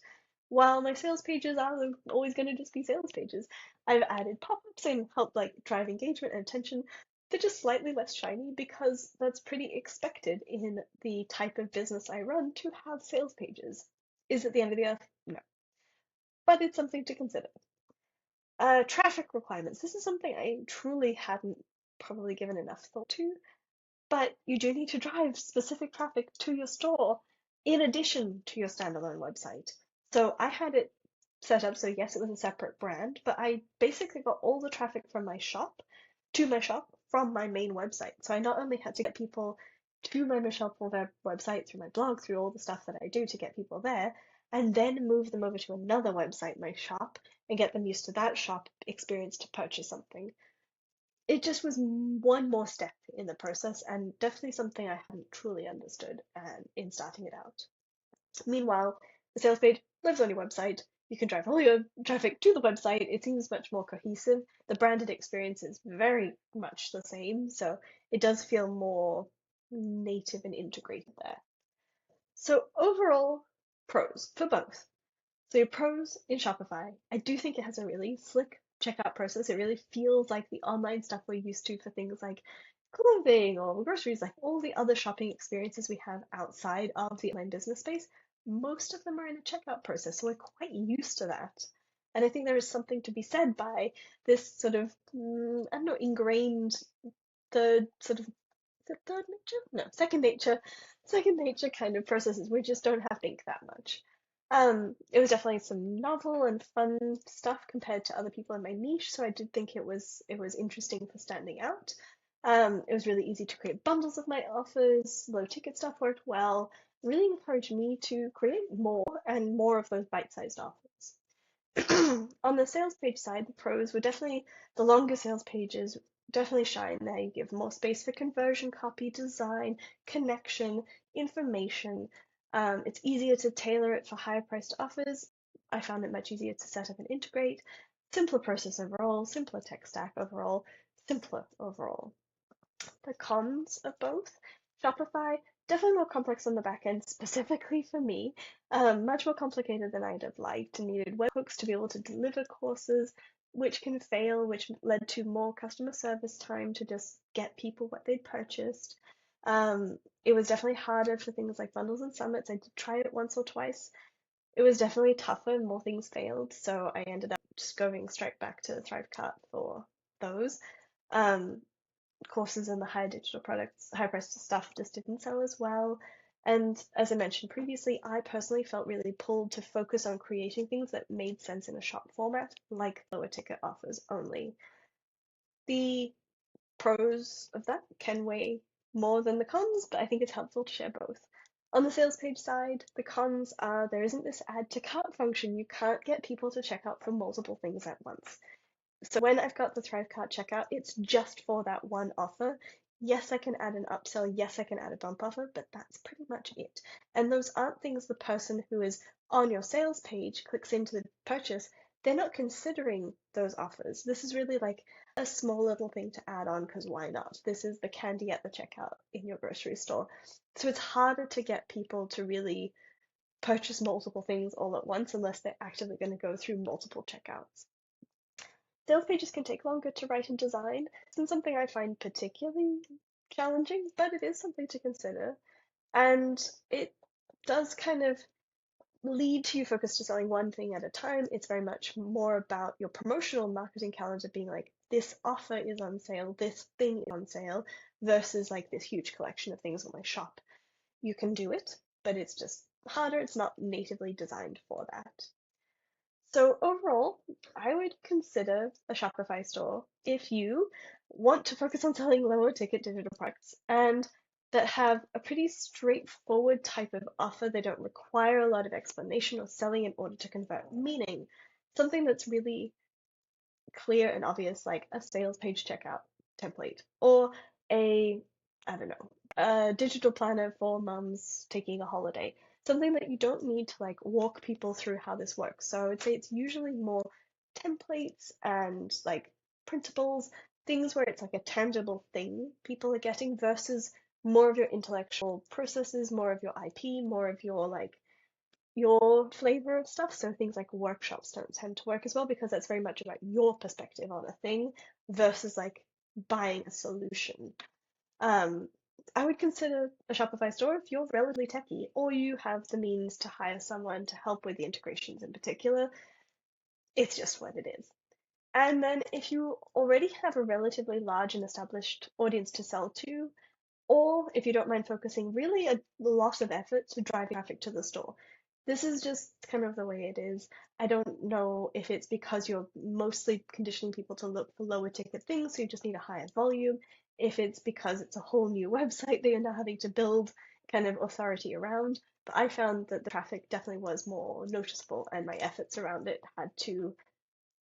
While my sales pages are always going to just be sales pages, I've added pop-ups and helped like drive engagement and attention. They're just slightly less shiny because that's pretty expected in the type of business I run to have sales pages. Is it the end of the earth? No. But it's something to consider. Traffic requirements. This is something I truly hadn't probably given enough thought to, but you do need to drive specific traffic to your store in addition to your standalone website. So I had it set up so yes, it was a separate brand, but I basically got all the traffic from my shop to my shop from my main website. So I not only had to get people to my shop or their website through my blog, through all the stuff that I do to get people there, and then move them over to another website, my shop, and get them used to that shop experience to purchase something. It just was one more step in the process and definitely something I hadn't truly understood in starting it out. Meanwhile, the sales page lives on your website. You can drive all your traffic to the website. It seems much more cohesive. The branded experience is very much the same, so it does feel more native and integrated there. So overall, pros for both. So your pros in Shopify, I do think it has a really slick checkout process. It really feels like the online stuff we're used to for things like clothing or groceries, like all the other shopping experiences we have outside of the online business space. Most of them are in a checkout process, so we're quite used to that. And I think there is something to be said by this sort of, I don't know, ingrained third sort of third nature? No, second nature kind of processes. We just don't have to think that much. It was definitely some novel and fun stuff compared to other people in my niche, so I did think it was interesting for standing out. It was really easy to create bundles of my offers. Low ticket stuff worked well. Really encouraged me to create more and more of those bite-sized offers. On the sales page side, the pros were definitely the longer sales pages definitely shine there. You give more space for conversion, copy, design, connection, information. It's easier to tailor it for higher priced offers. I found it much easier to set up and integrate. Simpler process overall, simpler tech stack overall, simpler overall. The cons of both. Shopify, definitely more complex on the back end, specifically for me. Much more complicated than I'd have liked, and needed webhooks to be able to deliver courses, which can fail, which led to more customer service time to just get people what they'd purchased. It was definitely harder for things like bundles and summits. I did try it once or twice. It was definitely tougher, and more things failed, so I ended up just going straight back to ThriveCart for those. Um, Courses and the higher digital products, higher priced stuff just didn't sell as well. And as I mentioned previously, I personally felt really pulled to focus on creating things that made sense in a shop format, like lower ticket offers only. The pros of that can weigh more than the cons, but I think it's helpful to share both. On the sales page side, the cons are there isn't this add to cart function. You can't get people to check out for multiple things at once. So when I've got the ThriveCart checkout, it's just for that one offer. Yes, I can add an upsell. Yes, I can add a bump offer, but that's pretty much it. And those aren't things the person who is on your sales page clicks into the purchase. They're not considering those offers. This is really like a small little thing to add on because why not? This is the candy at the checkout in your grocery store. So it's harder to get people to really purchase multiple things all at once unless they're actively going to go through multiple checkouts. Sales pages can take longer to write and design. This isn't something I find particularly challenging, but it is something to consider. And it does kind of lead to you focus to selling one thing at a time. It's very much more about your promotional marketing calendar being like, this offer is on sale, this thing is on sale, versus like this huge collection of things on my shop. You can do it, but it's just harder. It's not natively designed for that. So overall, I would consider a Shopify store if you want to focus on selling lower ticket digital products and that have a pretty straightforward type of offer. They don't require a lot of explanation or selling in order to convert, meaning something that's really clear and obvious, like a sales page checkout template or a, I don't know, a digital planner for mums taking a holiday. Something that you don't need to like walk people through how this works. So I would say it's usually more templates and like printables, things where it's like a tangible thing people are getting versus more of your intellectual processes, more of your IP, more of your like your flavor of stuff. So things like workshops don't tend to work as well because that's very much about your perspective on a thing versus like buying a solution. Um, I would consider a Shopify store if you're relatively techy or you have the means to hire someone to help with the integrations in particular. It's just what it is. And then if you already have a relatively large and established audience to sell to, or if you don't mind focusing really a lot of effort to drive traffic to the store. This is just kind of the way it is. I don't know if it's because you're mostly conditioning people to look for lower ticket things, so you just need a higher volume, if it's because it's a whole new website that you're now having to build kind of authority around. But I found that the traffic definitely was more noticeable and my efforts around it had to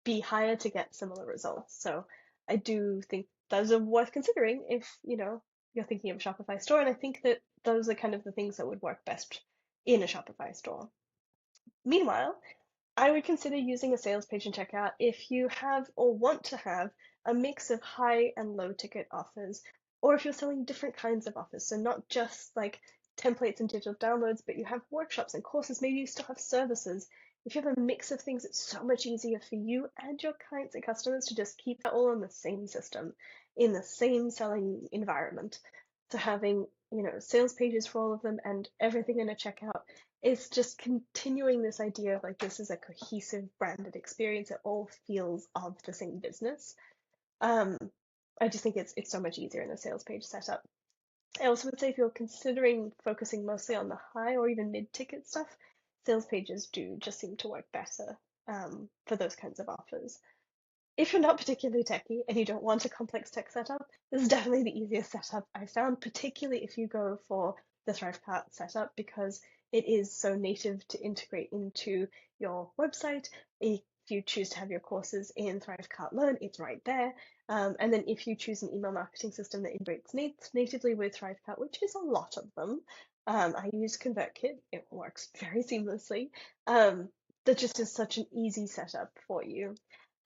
be higher to get similar results. So I do think those are worth considering if, you're thinking of a Shopify store. And I think that those are kind of the things that would work best in a Shopify store. Meanwhile, I would consider using a sales page and checkout if you have or want to have a mix of high and low ticket offers, or if you're selling different kinds of offers. So not just like templates and digital downloads, but you have workshops and courses. Maybe you still have services. If you have a mix of things, it's so much easier for you and your clients and customers to just keep that all on the same system, in the same selling environment. So having, sales pages for all of them and everything in a checkout is just continuing this idea of like this is a cohesive branded experience. It all feels of the same business. Um, I just think it's so much easier in a sales page setup. I also would say if you're considering focusing mostly on the high or even mid-ticket stuff, sales pages do just seem to work better for those kinds of offers. If you're not particularly techy and you don't want a complex tech setup, this is definitely the easiest setup I found, particularly if you go for the ThriveCart setup because it is so native to integrate into your website. if you choose to have your courses in ThriveCart Learn, it's right there. And then if you choose an email marketing system that integrates natively with ThriveCart, which is a lot of them, I use ConvertKit. It works very seamlessly. That just is such an easy setup for you.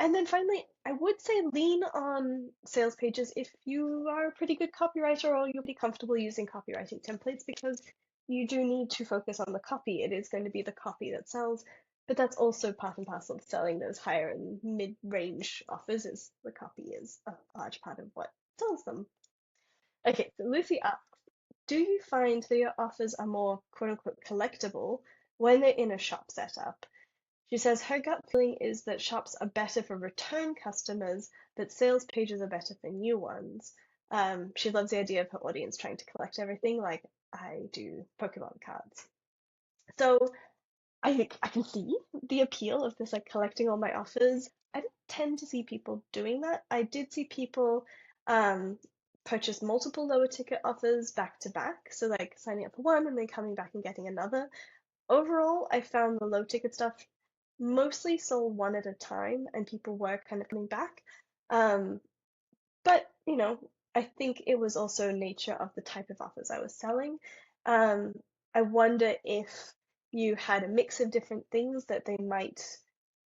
And then finally, I would say lean on sales pages if you are a pretty good copywriter or you're pretty comfortable using copywriting templates, because you do need to focus on the copy. It is going to be the copy that sells, but that's also part and parcel of selling those higher and mid-range offers, is the copy is a large part of what sells them. Okay, so Lucy asks, do you find that your offers are more quote unquote collectible when they're in a shop setup? She says her gut feeling is that shops are better for return customers, but sales pages are better for new ones. She loves the idea of her audience trying to collect everything like I do Pokemon cards. So I can see the appeal of this, like collecting all my offers. I didn't tend to see people doing that. I did see people um, purchase multiple lower ticket offers back to back. So like signing up for one and then coming back and getting another. Overall, I found the low ticket stuff mostly sold one at a time and people were kind of coming back. Um, but, I think it was also nature of the type of offers I was selling. Um, I wonder if you had a mix of different things that they might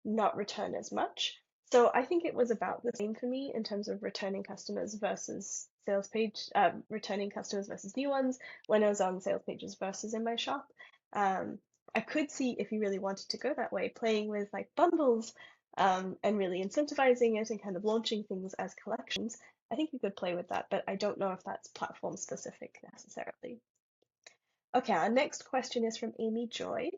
not return as much. So I think it was about the same for me in terms of returning customers versus returning customers versus new ones when I was on sales pages versus in my shop. Um, I could see if you really wanted to go that way, playing with like bundles, and really incentivizing it and kind of launching things as collections. I think you could play with that, but I don't know if that's platform specific necessarily. Okay, our next question is from Amy Joy.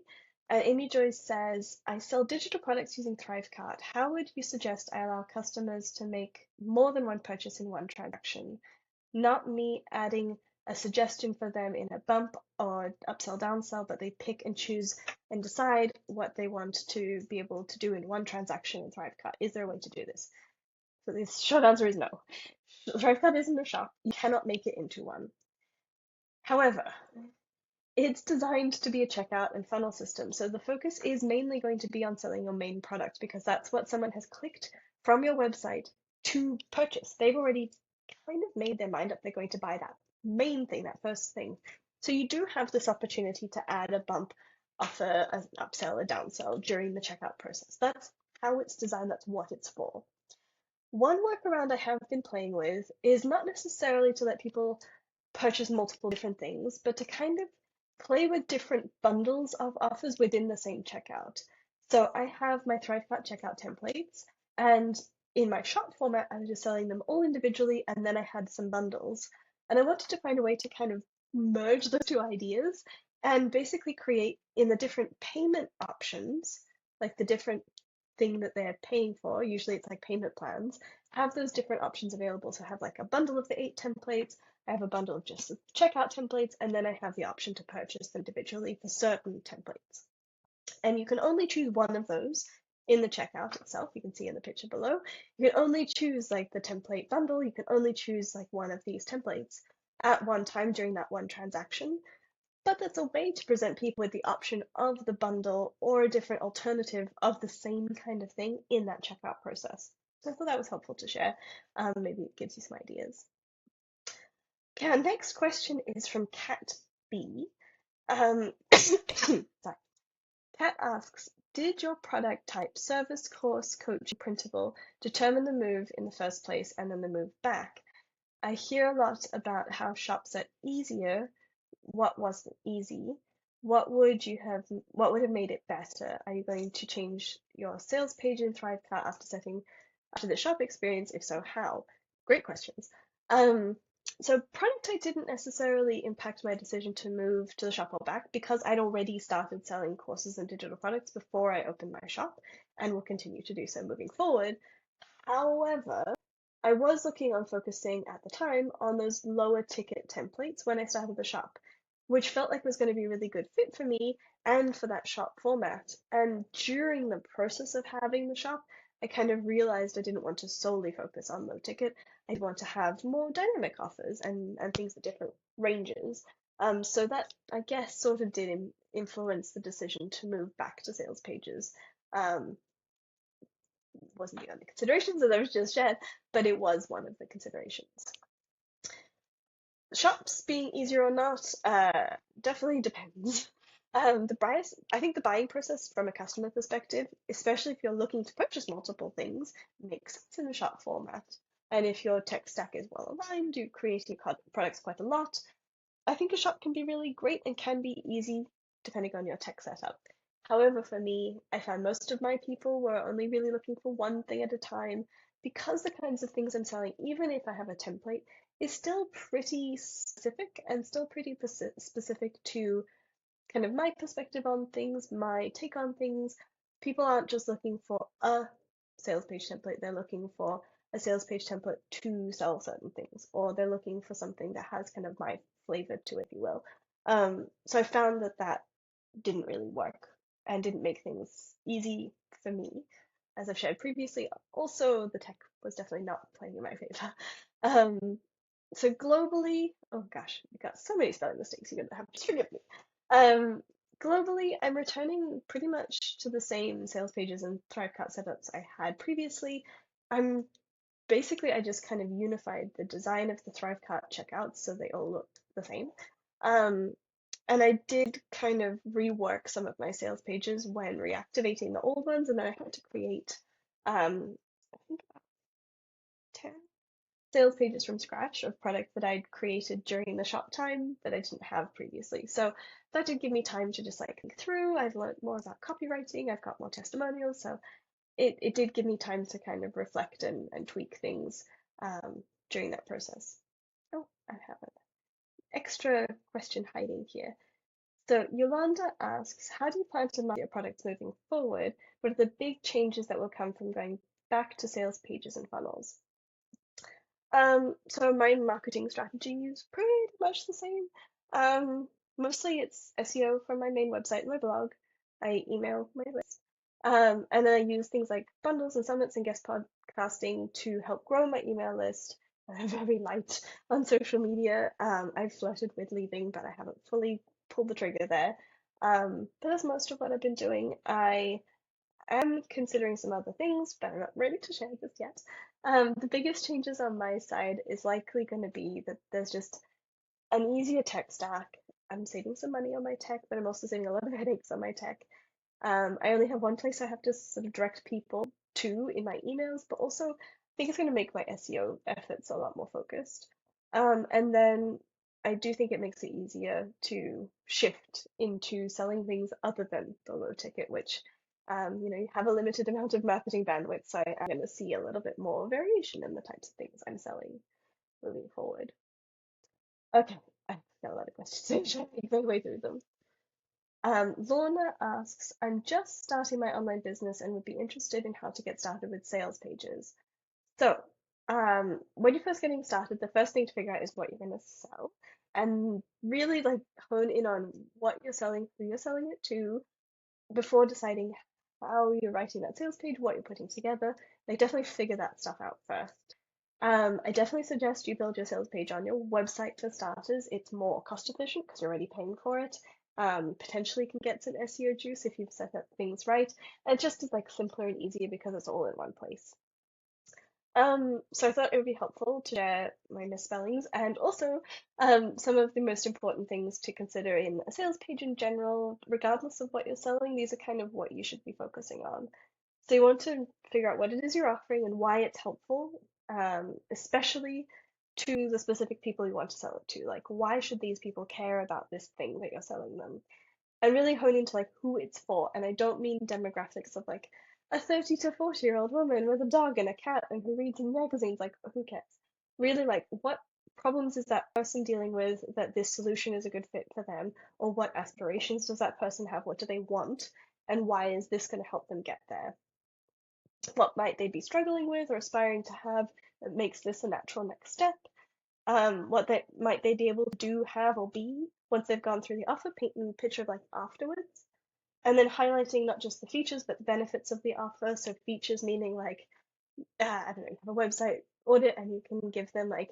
Amy Joy says, I sell digital products using ThriveCart. How would you suggest I allow customers to make more than one purchase in one transaction? Not me adding a suggestion for them in a bump or upsell, downsell, but they pick and choose and decide what they want to be able to do in one transaction in ThriveCart. Is there a way to do this? So the short answer is no. ThriveCart isn't a shop. You cannot make it into one. However, it's designed to be a checkout and funnel system, so the focus is mainly going to be on selling your main product because that's what someone has clicked from your website to purchase. They've already kind of made their mind up they're going to buy that main thing, that first thing. So you do have this opportunity to add a bump, offer an upsell, a downsell during the checkout process. That's how it's designed, that's what it's for. One workaround I have been playing with is not necessarily to let people purchase multiple different things, but to kind of play with different bundles of offers within the same checkout. So I have my ThriveCart checkout templates, and in my shop format, I was just selling them all individually, and then I had some bundles. And I wanted to find a way to kind of merge those two ideas and basically create in the different payment options, like the different thing that they're paying for, usually it's like payment plans, have those different options available. So I have like a bundle of the 8 templates, I have a bundle of just the checkout templates, and then I have the option to purchase them individually for certain templates. And you can only choose one of those in the checkout itself. You can see in the picture below. You can only choose like the template bundle. You can only choose like one of these templates at one time during that one transaction. But that's a way to present people with the option of the bundle or a different alternative of the same kind of thing in that checkout process. So I thought that was helpful to share. Maybe it gives you some ideas. Okay, our next question is from Kat B. Sorry. Kat asks, did your product type, service, course, coaching, printable, determine the move in the first place and then the move back? I hear a lot about how shops are easier. What wasn't easy? What would have made it better? Are you going to change your sales page in ThriveCart after the shop experience? If so, how? Great questions. So product type didn't necessarily impact my decision to move to the shop or back because I'd already started selling courses and digital products before I opened my shop and will continue to do so moving forward. However, I was looking on focusing at the time on those lower ticket templates when I started the shop, which felt like was going to be a really good fit for me and for that shop format. And during the process of having the shop, I kind of realized I didn't want to solely focus on low ticket. I want to have more dynamic offers and things at different ranges. So that, I guess, sort of did influence the decision to move back to sales pages. wasn't the only considerations that I was just shared, but it was one of the considerations. Shops being easier or not, definitely depends. I think the buying process from a customer perspective, especially if you're looking to purchase multiple things, makes sense in a shop format. And if your tech stack is well aligned, you create your products quite a lot, I think a shop can be really great and can be easy depending on your tech setup. However, for me, I found most of my people were only really looking for one thing at a time because the kinds of things I'm selling, even if I have a template, is still pretty specific and still pretty specific to kind of my perspective on things, my take on things. People aren't just looking for a sales page template, they're looking for a sales page template to sell certain things, or they're looking for something that has kind of my flavor to it, if you will. So I found that that didn't really work and didn't make things easy for me. As I've shared previously, also the tech was definitely not playing in my favor. Um, so globally, oh gosh, we got so many spelling mistakes, you're gonna have to forgive me. Um, Globally, I'm returning pretty much to the same sales pages and ThriveCart setups I had previously. I'm I just kind of unified the design of the ThriveCart checkouts so they all look the same. Um, and I did kind of rework some of my sales pages when reactivating the old ones, and then I had to create, I think about 10 sales pages from scratch of products that I'd created during the shop time that I didn't have previously. So that did give me time to just like think through. I've learned more about copywriting, I've got more testimonials, so it did give me time to kind of reflect and tweak things during that process. Oh, I have an extra question hiding here. So Yolanda asks, how do you plan to market your products moving forward? What are the big changes that will come from going back to sales pages and funnels? So my marketing strategy is pretty much the same. Mostly it's SEO for my main website and my blog. I email my list. And then I use things like bundles and summits and guest podcasting to help grow my email list. I'm very light on social media. I've flirted with leaving, but I haven't fully pulled the trigger there. But that's most of what I've been doing. I am considering some other things, but I'm not ready to share this yet. The biggest changes on my side is likely going to be that there's just an easier tech stack. I'm saving some money on my tech, but I'm also saving a lot of headaches on my tech. I only have one place I have to sort of direct people to in my emails, but also I think it's going to make my SEO efforts a lot more focused. And then I do think it makes it easier to shift into selling things other than the low ticket, which you have a limited amount of marketing bandwidth, so I'm going to see a little bit more variation in the types of things I'm selling moving forward. Okay, I've got a lot of questions, so I should make my way through them. Lorna asks, I'm just starting my online business and would be interested in how to get started with sales pages. So, when you're first getting started, the first thing to figure out is what you're going to sell and really like hone in on what you're selling, who you're selling it to, before deciding how you're writing that sales page, what you're putting together. Like, definitely figure that stuff out first. I definitely suggest you build your sales page on your website for starters. It's more cost efficient because you're already paying for it. Potentially can get some SEO juice if you've set up things right. And just is like simpler and easier because it's all in one place. So I thought it would be helpful to share my misspellings and also some of the most important things to consider in a sales page in general, regardless of what you're selling. These are kind of what you should be focusing on. So you want to figure out what it is you're offering and why it's helpful, especially to the specific people you want to sell it to. Like, why should these people care about this thing that you're selling them? And really hone into like who it's for. And I don't mean demographics of like a 30 to 40-year-old woman with a dog and a cat and who reads in magazines. Like, who cares? Really, like, what problems is that person dealing with that this solution is a good fit for them? Or what aspirations does that person have? What do they want? And why is this going to help them get there? What might they be struggling with or aspiring to have that makes this a natural next step? What might they be able to do, have, or be once they've gone through the offer, painting the picture of like afterwards, and then highlighting not just the features but the benefits of the offer. So features meaning like I don't know, you have a website audit and you can give them like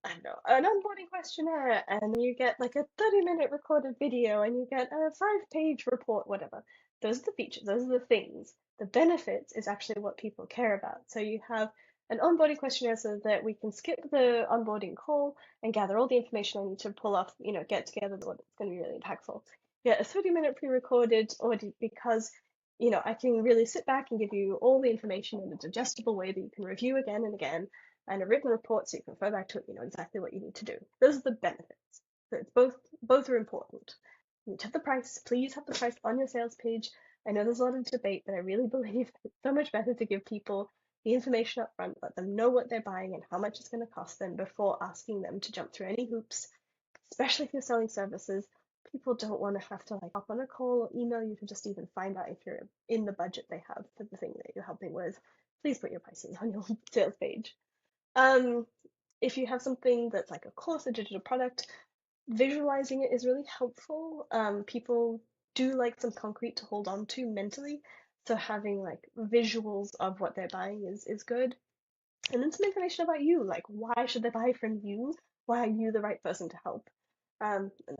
I don't know, an onboarding questionnaire, and you get like a 30-minute recorded video, and you get a 5-page report, whatever. Those are the features, those are the things. The benefits is actually what people care about. So you have an onboarding questionnaire so that we can skip the onboarding call and gather all the information I need to pull off, get together what's going to be really impactful. Get a 30-minute pre-recorded audit because, I can really sit back and give you all the information in a digestible way that you can review again and again, and a written report so you can refer back to it, exactly what you need to do. Those are the benefits. So it's both are important. You need to have the price. Please have the price on your sales page. I know there's a lot of debate, but I really believe it's so much better to give people the information up front, let them know what they're buying and how much it's going to cost them before asking them to jump through any hoops, especially if you're selling services. People don't want to have to hop on a call or email you to just even find out if you're in the budget they have for the thing that you're helping with. Please put your pricing on your sales page. Um, if you have something that's like a course, a digital product, visualizing it is really helpful. People do like some concrete to hold on to mentally, so having like visuals of what they're buying is good. And then some information about you, like why should they buy from you? Why are you the right person to help?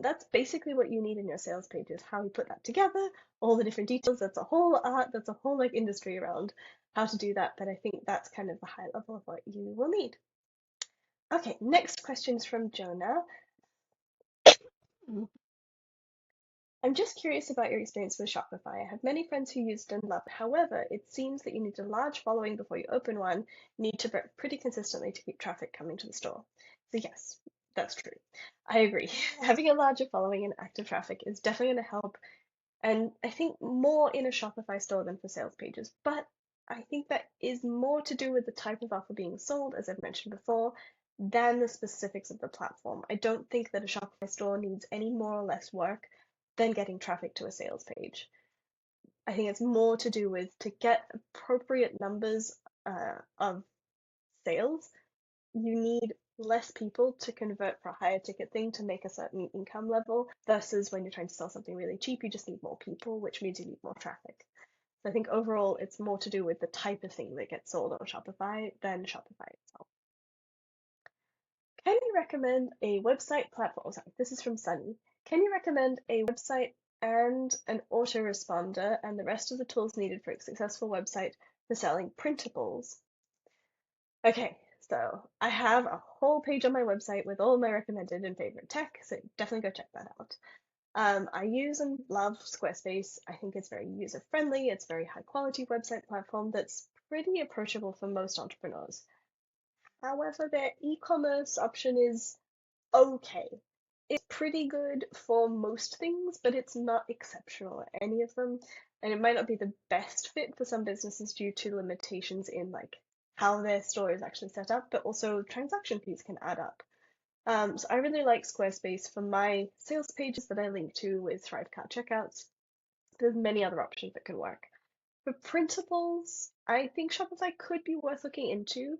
That's basically what you need in your sales page is how you put that together, all the different details. That's a whole art, that's a whole like industry around how to do that, but I think that's kind of the high level of what you will need. Okay, next question is from Jonah. I'm just curious about your experience with Shopify. I have many friends who used and loved it. However, it seems that you need a large following before you open one, need to work pretty consistently to keep traffic coming to the store. So yes, that's true. I agree. Having a larger following and active traffic is definitely going to help, and I think more in a Shopify store than for sales pages. But I think that is more to do with the type of offer being sold, as I've mentioned before, than the specifics of the platform. I don't think that a Shopify store needs any more or less work than getting traffic to a sales page. I think it's more to do with to get appropriate numbers of sales, you need less people to convert for a higher ticket thing to make a certain income level versus when you're trying to sell something really cheap, you just need more people, which means you need more traffic. So I think overall it's more to do with the type of thing that gets sold on Shopify than Shopify itself. Can you recommend a website platform? Oh, sorry, this is from Sunny. Can you recommend a website and an autoresponder and the rest of the tools needed for a successful website for selling printables? Okay, so I have a whole page on my website with all my recommended and favorite tech, so definitely go check that out. I use and love Squarespace. I think it's very user friendly. It's a very high quality website platform that's pretty approachable for most entrepreneurs. However, their e-commerce option is okay. It's pretty good for most things, but it's not exceptional at any of them. And it might not be the best fit for some businesses due to limitations in like how their store is actually set up, but also transaction fees can add up. So I really like Squarespace for my sales pages that I link to with ThriveCart checkouts. There's many other options that can work. For printables, I think Shopify could be worth looking into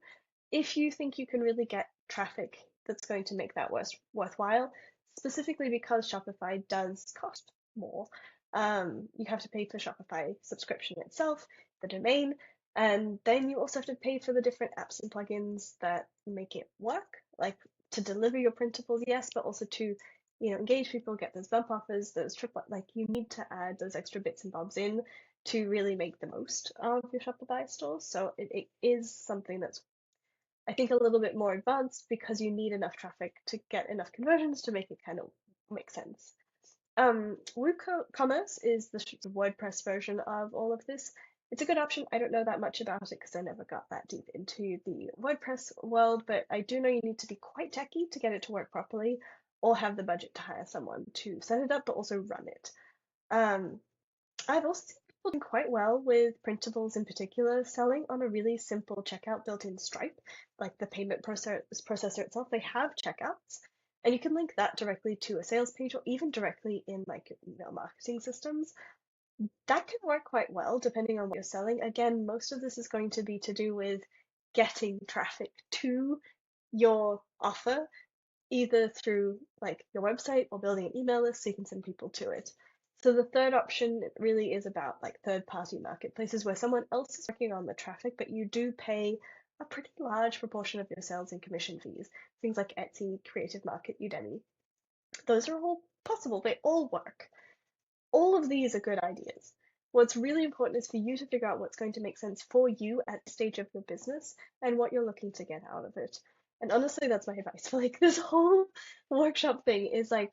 if you think you can really get traffic that's going to make that worthwhile, specifically because Shopify does cost more. You have to pay for Shopify subscription itself, the domain, and then you also have to pay for the different apps and plugins that make it work, like to deliver your printables, yes, but also to engage people, get those bump offers, those triple, like you need to add those extra bits and bobs in to really make the most of your Shopify store. So it is something that's, I think, a little bit more advanced because you need enough traffic to get enough conversions to make it kind of make sense. WooCommerce is the WordPress version of all of this. It's a good option. I don't know that much about it because I never got that deep into the WordPress world, but I do know you need to be quite techy to get it to work properly or have the budget to hire someone to set it up, but also run it. I've also seen people doing quite well with printables in particular, selling on a really simple checkout built in Stripe, like the payment processor itself. They have checkouts, and you can link that directly to a sales page or even directly in like your email marketing systems. That can work quite well depending on what you're selling. Again, most of this is going to be to do with getting traffic to your offer, either through like your website or building an email list so you can send people to it. So the third option really is about like third-party marketplaces where someone else is working on the traffic, but you do pay a pretty large proportion of your sales and commission fees. Things like Etsy, Creative Market, Udemy. Those are all possible. They all work. All of these are good ideas. What's really important is for you to figure out what's going to make sense for you at the stage of your business and what you're looking to get out of it. And honestly, that's my advice for like this whole workshop thing is like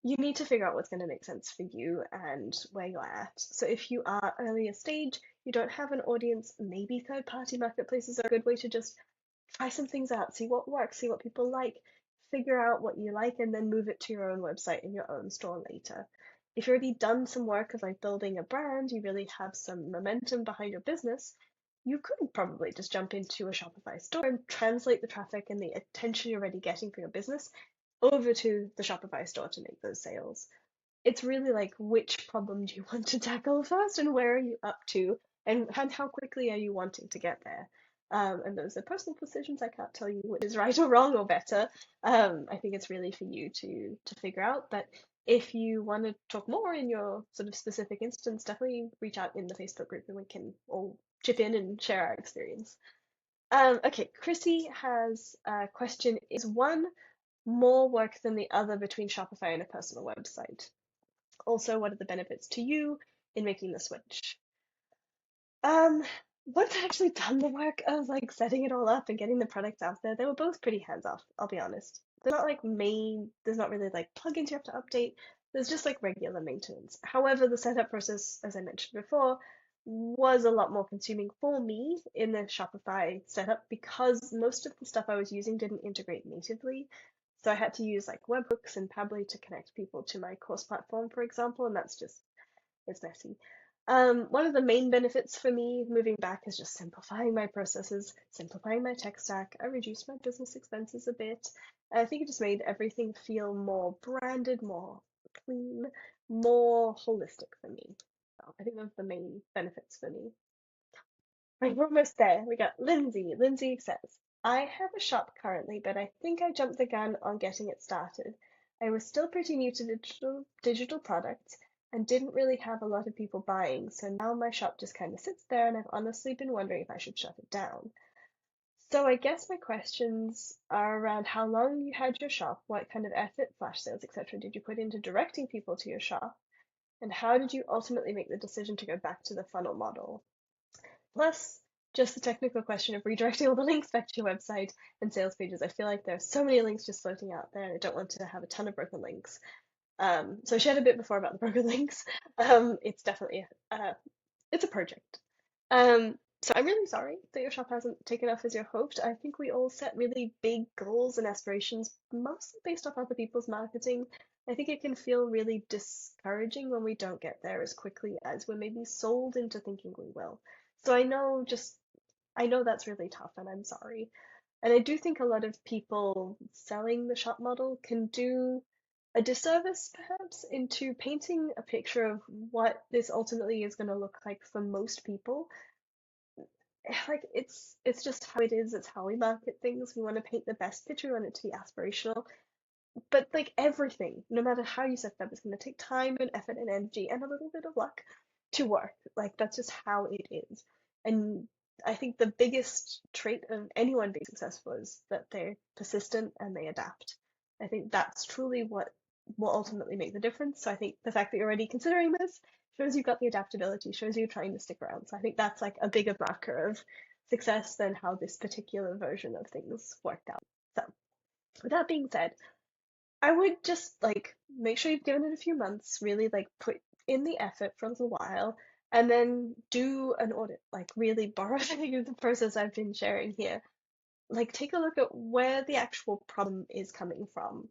you need to figure out what's going to make sense for you and where you're at. So if you are earlier stage, you don't have an audience, maybe third party marketplaces are a good way to just try some things out, see what works, see what people like, figure out what you like, and then move it to your own website and your own store later. If you've already done some work of like building a brand, you really have some momentum behind your business, you could probably just jump into a Shopify store and translate the traffic and the attention you're already getting for your business over to the Shopify store to make those sales. It's really like which problem do you want to tackle first and where are you up to and how quickly are you wanting to get there? And those are personal decisions. I can't tell you what is right or wrong or better. I think it's really for you to figure out. But if you want to talk more in your sort of specific instance, definitely reach out in the Facebook group and we can all chip in and share our experience. Okay, Chrissy has a question. Is one more work than the other between Shopify and a personal website? Also, what are the benefits to you in making the switch? Um, Once I actually done the work of like setting it all up and getting the products out there, they were both pretty hands off, I'll be honest. They're not like there's not really like plugins you have to update. There's just like regular maintenance. However, the setup process, as I mentioned before, was a lot more consuming for me in the Shopify setup because most of the stuff I was using didn't integrate natively. So I had to use like webhooks and Pabbly to connect people to my course platform, for example, and that's just it's messy. One of the main benefits for me moving back is just simplifying my processes, simplifying my tech stack. I reduced my business expenses a bit. I think it just made everything feel more branded, more clean, more holistic for me. So I think those are the main benefits for me. Right, we're almost there. We got Lindsay. Lindsay says, I have a shop currently, but I think I jumped the gun on getting it started. I was still pretty new to digital products and didn't really have a lot of people buying, so now my shop just kind of sits there and I've honestly been wondering if I should shut it down. So I guess my questions are around how long you had your shop, what kind of effort, flash sales, etc. did you put into directing people to your shop, and how did you ultimately make the decision to go back to the funnel model? Plus, just the technical question of redirecting all the links back to your website and sales pages. I feel like there are so many links just floating out there, and I don't want to have a ton of broken links. So I shared a bit before about the broken links. It's definitely it's a project. So I'm really sorry that your shop hasn't taken off as you hoped. I think we all set really big goals and aspirations, mostly based off other people's marketing. I think it can feel really discouraging when we don't get there as quickly as we're maybe sold into thinking we will. So I know that's really tough and I'm sorry. And I do think a lot of people selling the shop model can do a disservice perhaps into painting a picture of what this ultimately is going to look like for most people. Like it's just how it is, it's how we market things. We want to paint the best picture, we want it to be aspirational. But like everything, no matter how you set it up, it's going to take time and effort and energy and a little bit of luck to work. Like that's just how it is. And I think the biggest trait of anyone being successful is that they're persistent and they adapt. I think that's truly what will ultimately make the difference. So I think the fact that you're already considering this shows you've got the adaptability, shows you're trying to stick around. So I think that's like a bigger marker of success than how this particular version of things worked out. So with that being said, I would just like make sure you've given it a few months, really like put in the effort for a little while, and then do an audit. Like really borrow the process I've been sharing here. Like take a look at where the actual problem is coming from.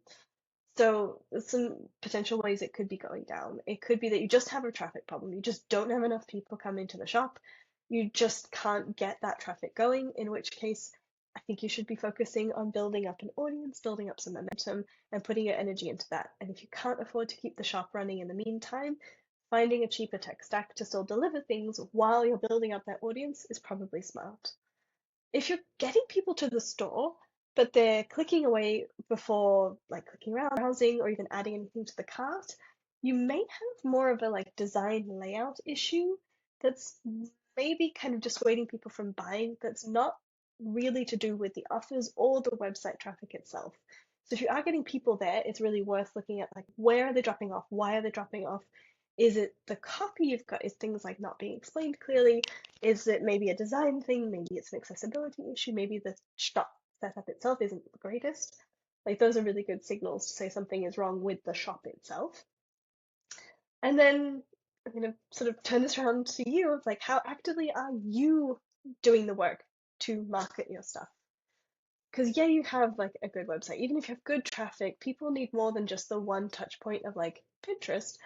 So some potential ways it could be going down. It could be that you just have a traffic problem. You just don't have enough people coming to the shop. You just can't get that traffic going, in which case I think you should be focusing on building up an audience, building up some momentum, and putting your energy into that. And if you can't afford to keep the shop running in the meantime, finding a cheaper tech stack to still deliver things while you're building up that audience is probably smart. If you're getting people to the store, but they're clicking away before like clicking around, browsing, or even adding anything to the cart, you may have more of a like design layout issue that's maybe kind of dissuading people from buying that's not really to do with the offers or the website traffic itself. So if you are getting people there, it's really worth looking at like where are they dropping off, why are they dropping off, Is it the copy you've got? Is things like not being explained clearly? Is it maybe a design thing? Maybe it's an accessibility issue. Maybe the shop setup itself isn't the greatest. Like those are really good signals to say something is wrong with the shop itself. And then I'm gonna sort of turn this around to you. It's like, how actively are you doing the work to market your stuff? Because yeah, you have like a good website. Even if you have good traffic, people need more than just the one touch point of like Pinterest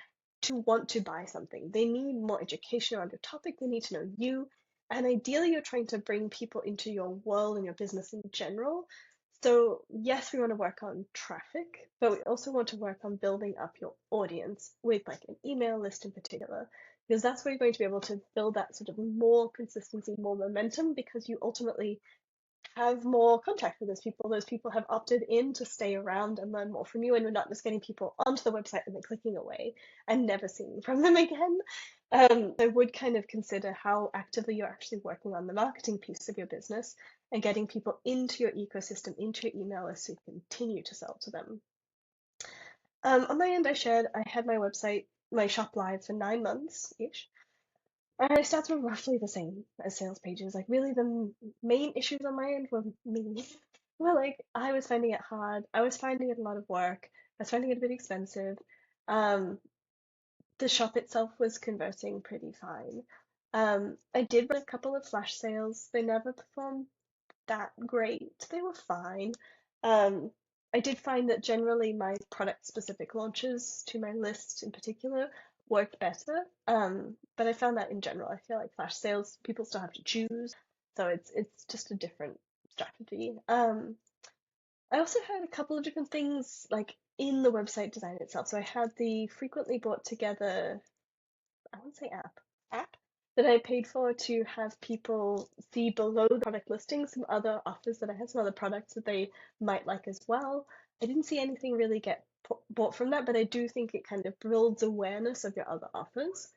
to want to buy something. They need more education around your topic. They need to know you. And ideally, you're trying to bring people into your world and your business in general. So yes, we want to work on traffic, but we also want to work on building up your audience with like an email list in particular, because that's where you're going to be able to build that sort of more consistency, more momentum, because you ultimately have more contact with those people. Those people have opted in to stay around and learn more from you, and you're not just getting people onto the website and then clicking away and never seeing from them again. I would kind of consider how actively you're actually working on the marketing piece of your business and getting people into your ecosystem, into your email list so you continue to sell to them. On my end, I shared I had my website, my shop live for 9 months ish. And my stats were roughly the same as sales pages. Like, really, the main issues on my end were me. Well, like, I was finding it hard. I was finding it a lot of work. I was finding it a bit expensive. Um, the shop itself was converting pretty fine. I did run a couple of flash sales. They never performed that great. They were fine. Um, I did find that generally my product specific launches to my list in particular worked better. But I found that in general, I feel like flash sales people still have to choose, so it's just a different strategy. I also had a couple of different things like in the website design itself. So I had the frequently bought together, I won't say app that I paid for to have people see below the product listing some other offers that I had, some other products that they might like as well. I didn't see anything really get bought from that, but I do think it kind of builds awareness of your other offers.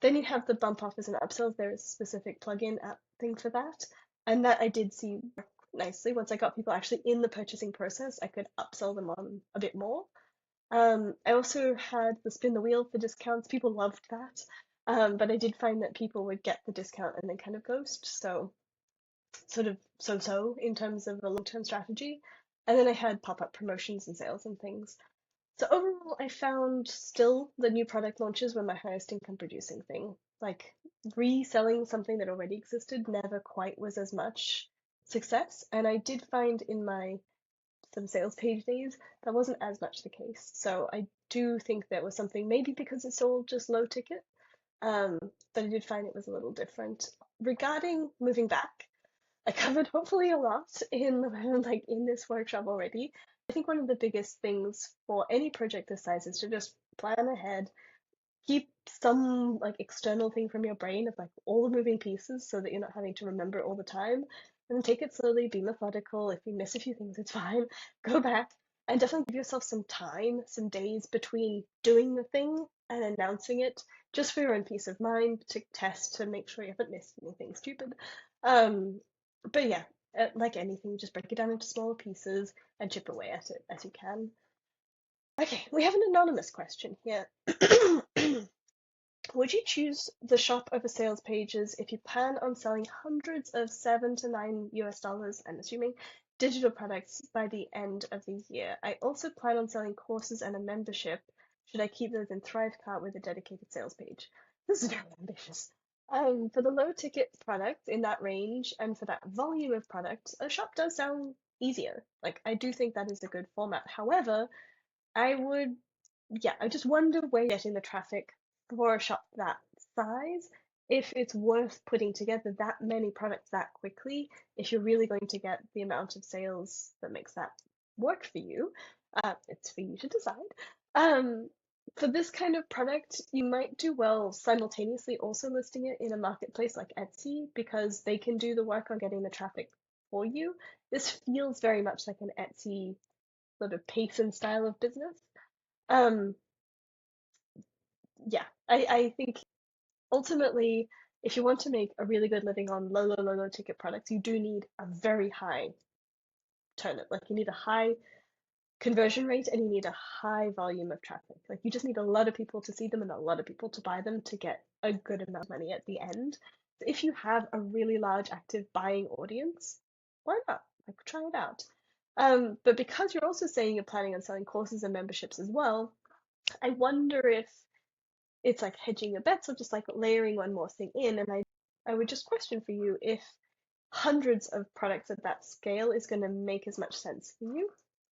Then you have the bump offers and upsells. There is a specific plugin app thing for that, and that I did see work nicely. Once I got people actually in the purchasing process, I could upsell them on a bit more. I also had the spin the wheel for discounts. People loved that. But I did find that people would get the discount and then kind of ghost. So sort of so-so in terms of a long-term strategy. And then I had pop-up promotions and sales and things. So overall, I found still the new product launches were my highest income producing thing. Like reselling something that already existed never quite was as much success. And I did find in my some sales page days, that wasn't as much the case. So I do think there was something, maybe because it's all just low ticket, um, but I did find it was a little different. Regarding moving back, I covered hopefully a lot in like in this workshop already. I think one of the biggest things for any project this size is to just plan ahead, keep some like external thing from your brain of like all the moving pieces so that you're not having to remember it all the time. And then take it slowly, be methodical. If you miss a few things, it's fine. Go back and definitely give yourself some time, some days between doing the thing and announcing it, just for your own peace of mind to test to make sure you haven't missed anything stupid. Um, but yeah, like anything, just break it down into smaller pieces and chip away at it as you can. Okay, we have an anonymous question here. Would you choose the shop over sales pages if you plan on selling hundreds of $7 to $9 I'm assuming, digital products by the end of the year? I also plan on selling courses and a membership. Should I keep those in ThriveCart with a dedicated sales page? This is very ambitious. For the low ticket products in that range and for that volume of products, a shop does sound easier. Like, I do think that is a good format. However, I would yeah, I just wonder where you're getting the traffic for a shop that size, if it's worth putting together that many products that quickly, if you're really going to get the amount of sales that makes that work for you. It's for you to decide. Um, for this kind of product, you might do well simultaneously also listing it in a marketplace like Etsy because they can do the work on getting the traffic for you. This feels very much like an Etsy sort of pace and style of business. Um, yeah, I think ultimately, if you want to make a really good living on low ticket products, you do need a very high turnover. Like you need a high conversion rate and you need a high volume of traffic. Like you just need a lot of people to see them and a lot of people to buy them to get a good amount of money at the end. So if you have a really large active buying audience, why not? Like try it out. But because you're also saying you're planning on selling courses and memberships as well, I wonder if it's like hedging your bets or just like layering one more thing in. And I would just question for you if hundreds of products at that scale is going to make as much sense for you.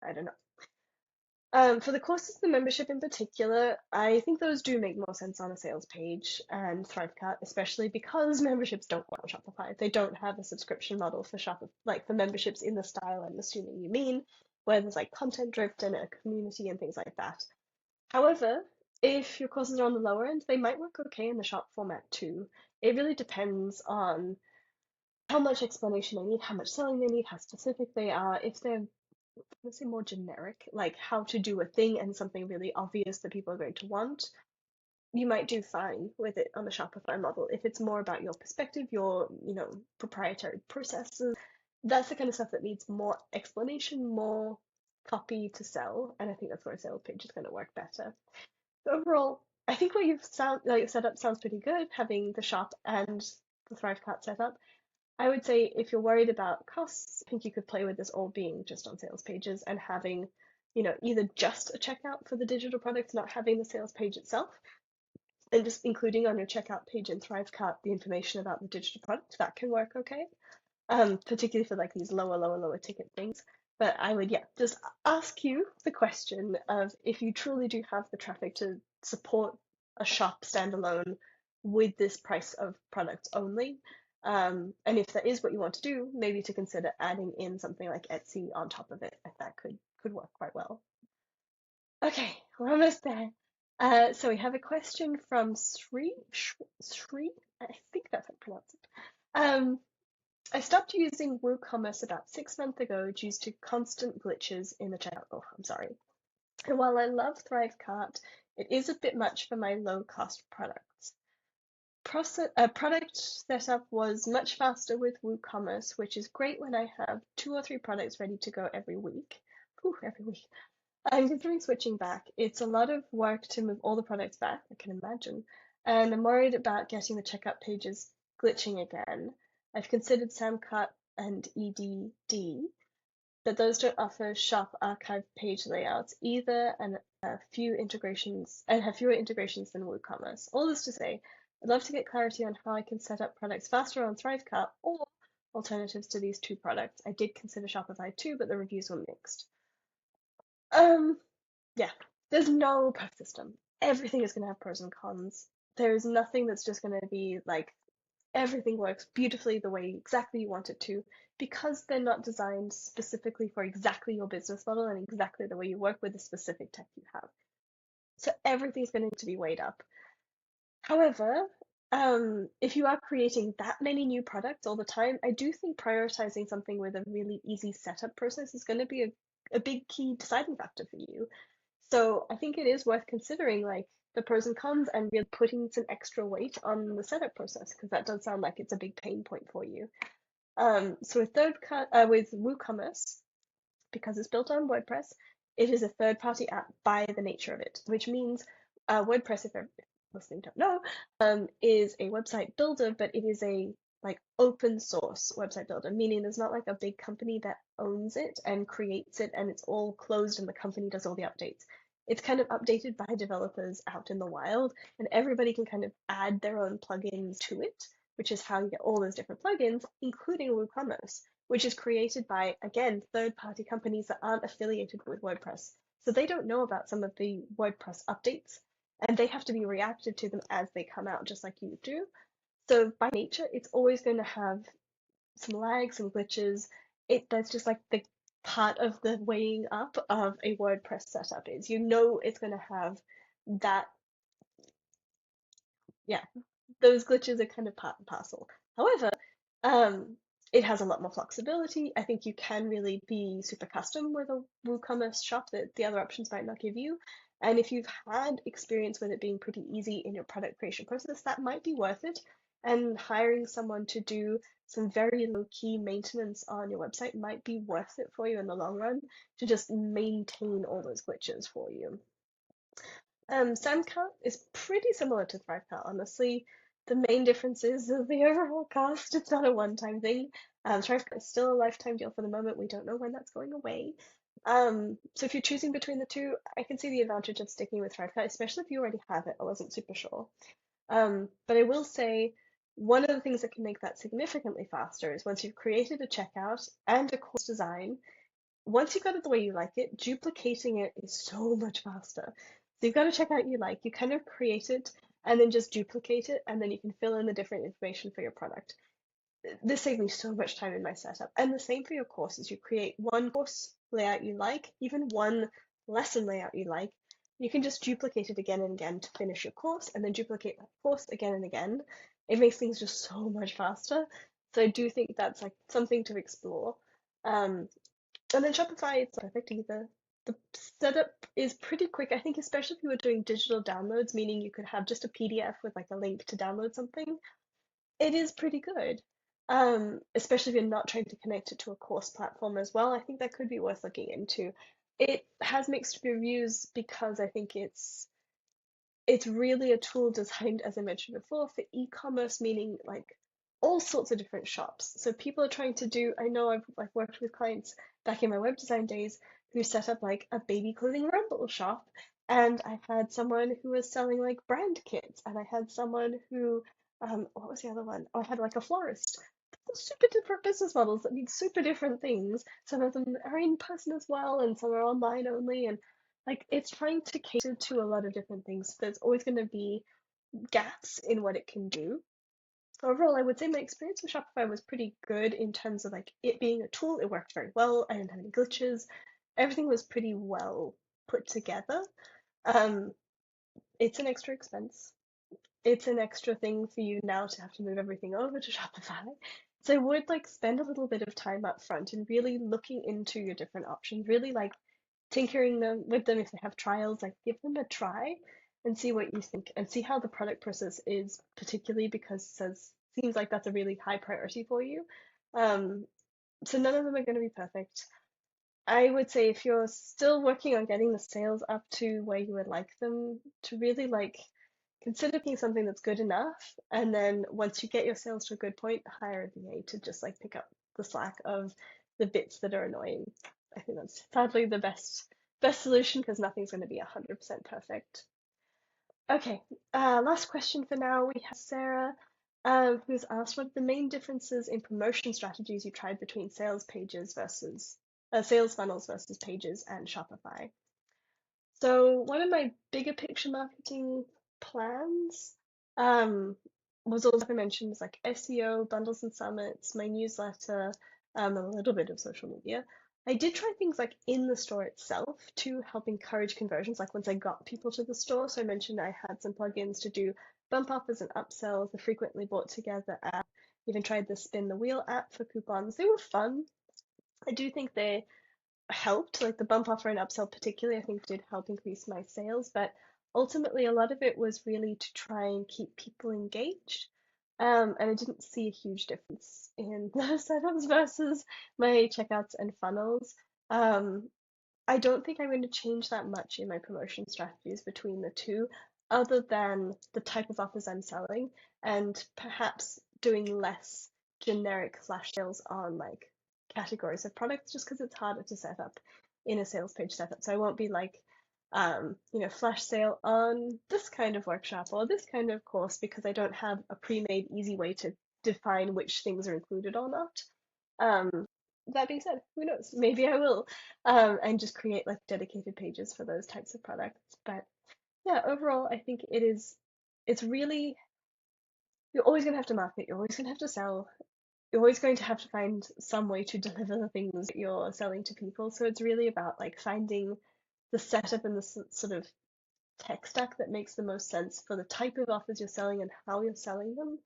I don't know. For the courses and the membership in particular, I think those do make more sense on a sales page and ThriveCart, especially because memberships don't work on Shopify. They don't have a subscription model for Shopify, like for memberships in the style I'm assuming you mean, where there's like content drift and a community and things like that. However, if your courses are on the lower end, they might work okay in the shop format too. It really depends on how much explanation they need, how much selling they need, how specific they are. If they're, let's say, more generic, like how to do a thing and something really obvious that people are going to want, you might do fine with it on the Shopify model. If it's more about your perspective, your, proprietary processes, that's the kind of stuff that needs more explanation, more copy to sell, and I think that's where a sales page is going to work better. Overall, I think what you've set up sounds pretty good, having the shop and the ThriveCart set up. I would say if you're worried about costs, I think you could play with this all being just on sales pages and having, either just a checkout for the digital products, not having the sales page itself, and just including on your checkout page in ThriveCart the information about the digital product. That can work okay, particularly for like these lower ticket things. But I would, yeah, just ask you the question of if you truly do have the traffic to support a shop standalone with this price of products only. And if that is what you want to do, maybe to consider adding in something like Etsy on top of it, if that could work quite well. Okay, we're almost there. So we have a question from Sri, I think that's how you pronounce it. Um, I stopped using WooCommerce about 6 months ago due to constant glitches in the checkout. Oh, I'm sorry. And while I love ThriveCart, it is a bit much for my low-cost products. Product setup was much faster with WooCommerce, which is great when I have 2 or 3 products ready to go every week. Whew, every week. I'm considering switching back. It's a lot of work to move all the products back, I can imagine. And I'm worried about getting the checkout pages glitching again. I've considered Samcart and EDD, but those don't offer shop archive page layouts either and have fewer integrations than WooCommerce. All this to say, I'd love to get clarity on how I can set up products faster on ThriveCart or alternatives to these 2 products. I did consider Shopify too, but the reviews were mixed. Um, yeah, there's no perfect system. Everything is going to have pros and cons. There's nothing that's just going to be like everything works beautifully the way exactly you want it to, because they're not designed specifically for exactly your business model and exactly the way you work with the specific tech you have. So everything's going to need to be weighed up. However, if you are creating that many new products all the time, I do think prioritizing something with a really easy setup process is going to be a big key deciding factor for you. So I think it is worth considering like the pros and cons and really putting some extra weight on the setup process because that does sound like it's a big pain point for you. So with WooCommerce, because it's built on WordPress, it is a third-party app by the nature of it, which means WordPress, if you're listening don't know, is a website builder, but it is a like open source website builder, meaning there's not like a big company that owns it and creates it and it's all closed and the company does all the updates. It's kind of updated by developers out in the wild, and everybody can kind of add their own plugins to it, which is how you get all those different plugins, including WooCommerce, which is created by, again, third-party companies that aren't affiliated with WordPress. So they don't know about some of the WordPress updates, and they have to be reactive to them as they come out, just like you do. So by nature, it's always going to have some lags, some glitches. That's just like the part of the weighing up of a WordPress setup is. It's going to have that, yeah, those glitches are kind of part and parcel. However, um, it has a lot more flexibility. I think you can really be super custom with a WooCommerce shop that the other options might not give you. And if you've had experience with it being pretty easy in your product creation process, that might be worth it. and hiring someone to do some very low-key maintenance on your website might be worth it for you in the long run to just maintain all those glitches for you. SandCart is pretty similar to ThriveCart, honestly. The main difference is the overall cost. It's not a one-time thing. ThriveCart is still a lifetime deal for the moment. We don't know when that's going away. So if you're choosing between the two, I can see the advantage of sticking with ThriveCart, especially if you already have it. I wasn't super sure. But I will say one of the things that can make that significantly faster is once you've created a checkout and a course design, once you've got it the way you like it, duplicating it is so much faster. So you've got a checkout you like, you kind of create it and then just duplicate it, and then you can fill in the different information for your product. This saved me so much time in my setup. And the same for your courses. You create one course layout you like, even one lesson layout you like. You can just duplicate it again and again to finish your course, and then duplicate that course again and again. It makes things just so much faster. So I do think that's like something to explore. Um, and then Shopify, it's not perfect either. The setup is pretty quick. I think especially if you were doing digital downloads, meaning you could have just a PDF with like a link to download something, it is pretty good. Especially if you're not trying to connect it to a course platform as well. I think that could be worth looking into. It has mixed reviews because I think it's really a tool designed, as I mentioned before, for e-commerce, meaning like all sorts of different shops. So people are trying to do, I know I've like worked with clients back in my web design days who set up like a baby clothing rental shop. And I had someone who was selling like brand kits, and I had someone who, what was the other one? Oh, I had like a florist. Super different business models that need super different things. Some of them are in person as well, and some are online only. And like it's trying to cater to a lot of different things. There's always going to be gaps in what it can do. Overall, I would say my experience with Shopify was pretty good in terms of like it being a tool. It worked very well. I didn't have any glitches. Everything was pretty well put together. Um, it's an extra expense. It's an extra thing for you now to have to move everything over to Shopify. So I would like spend a little bit of time up front and really looking into your different options, really like tinkering them with them if they have trials, like give them a try and see what you think and see how the product process is, particularly because it says seems like that's a really high priority for you. Um, so none of them are going to be perfect. I would say if you're still working on getting the sales up to where you would like them to really like consider being something that's good enough. And then once you get your sales to a good point, hire a VA to just like pick up the slack of the bits that are annoying. I think that's sadly the best solution because nothing's going to be 100% perfect. Okay, last question for now. We have Sarah, who's asked what are the main differences in promotion strategies you tried between sales funnels versus pages and Shopify. So one of my bigger picture marketing plans was all like I mentioned was like SEO, bundles and summits, my newsletter, a little bit of social media. I did try things like in the store itself to help encourage conversions, like once I got people to the store. So I mentioned I had some plugins to do bump offers and upsells, the frequently bought together app, even tried the spin the wheel app for coupons. They were fun. I do think they helped, like the bump offer and upsell particularly, I think did help increase my sales, but ultimately a lot of it was really to try and keep people engaged. And I didn't see a huge difference in the setups versus my checkouts and funnels. Um, I don't think I'm going to change that much in my promotion strategies between the two, other than the type of offers I'm selling and perhaps doing less generic flash sales on like categories of products just because it's harder to set up in a sales page setup. So I won't be like, flash sale on this kind of workshop or this kind of course because I don't have a pre-made easy way to define which things are included or not. Um, that being said, who knows? Maybe I will, and just create like dedicated pages for those types of products. But yeah, overall, I think it's really, you're always going to have to market, you're always going to have to sell, you're always going to have to find some way to deliver the things that you're selling to people. So it's really about like finding the setup and the sort of tech stack that makes the most sense for the type of offers you're selling and how you're selling them.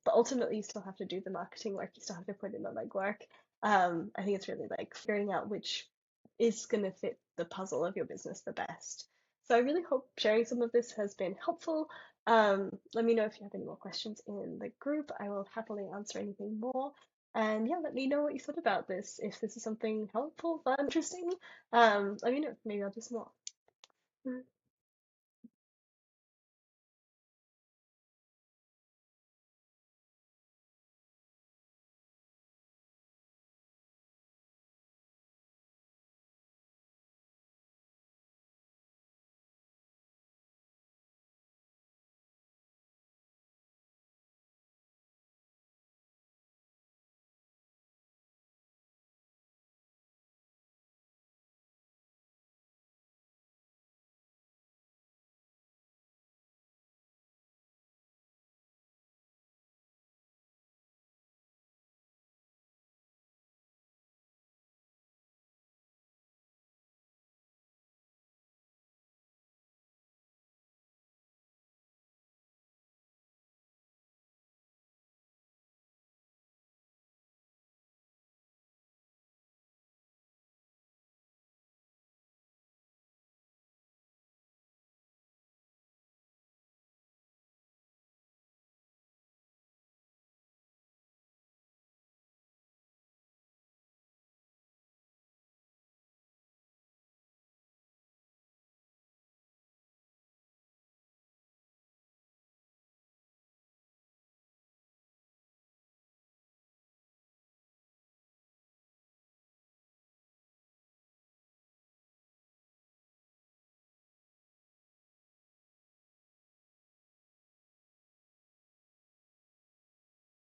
But ultimately, you still have to do the marketing work. You still have to put in the legwork. I think it's really like figuring out which is going to fit the puzzle of your business the best. So I really hope sharing some of this has been helpful. Let me know if you have any more questions in the group. I will happily answer anything more. And yeah, let me know what you thought about this. If this is something helpful, fun, interesting, let me know. Maybe I'll do some more. Mm.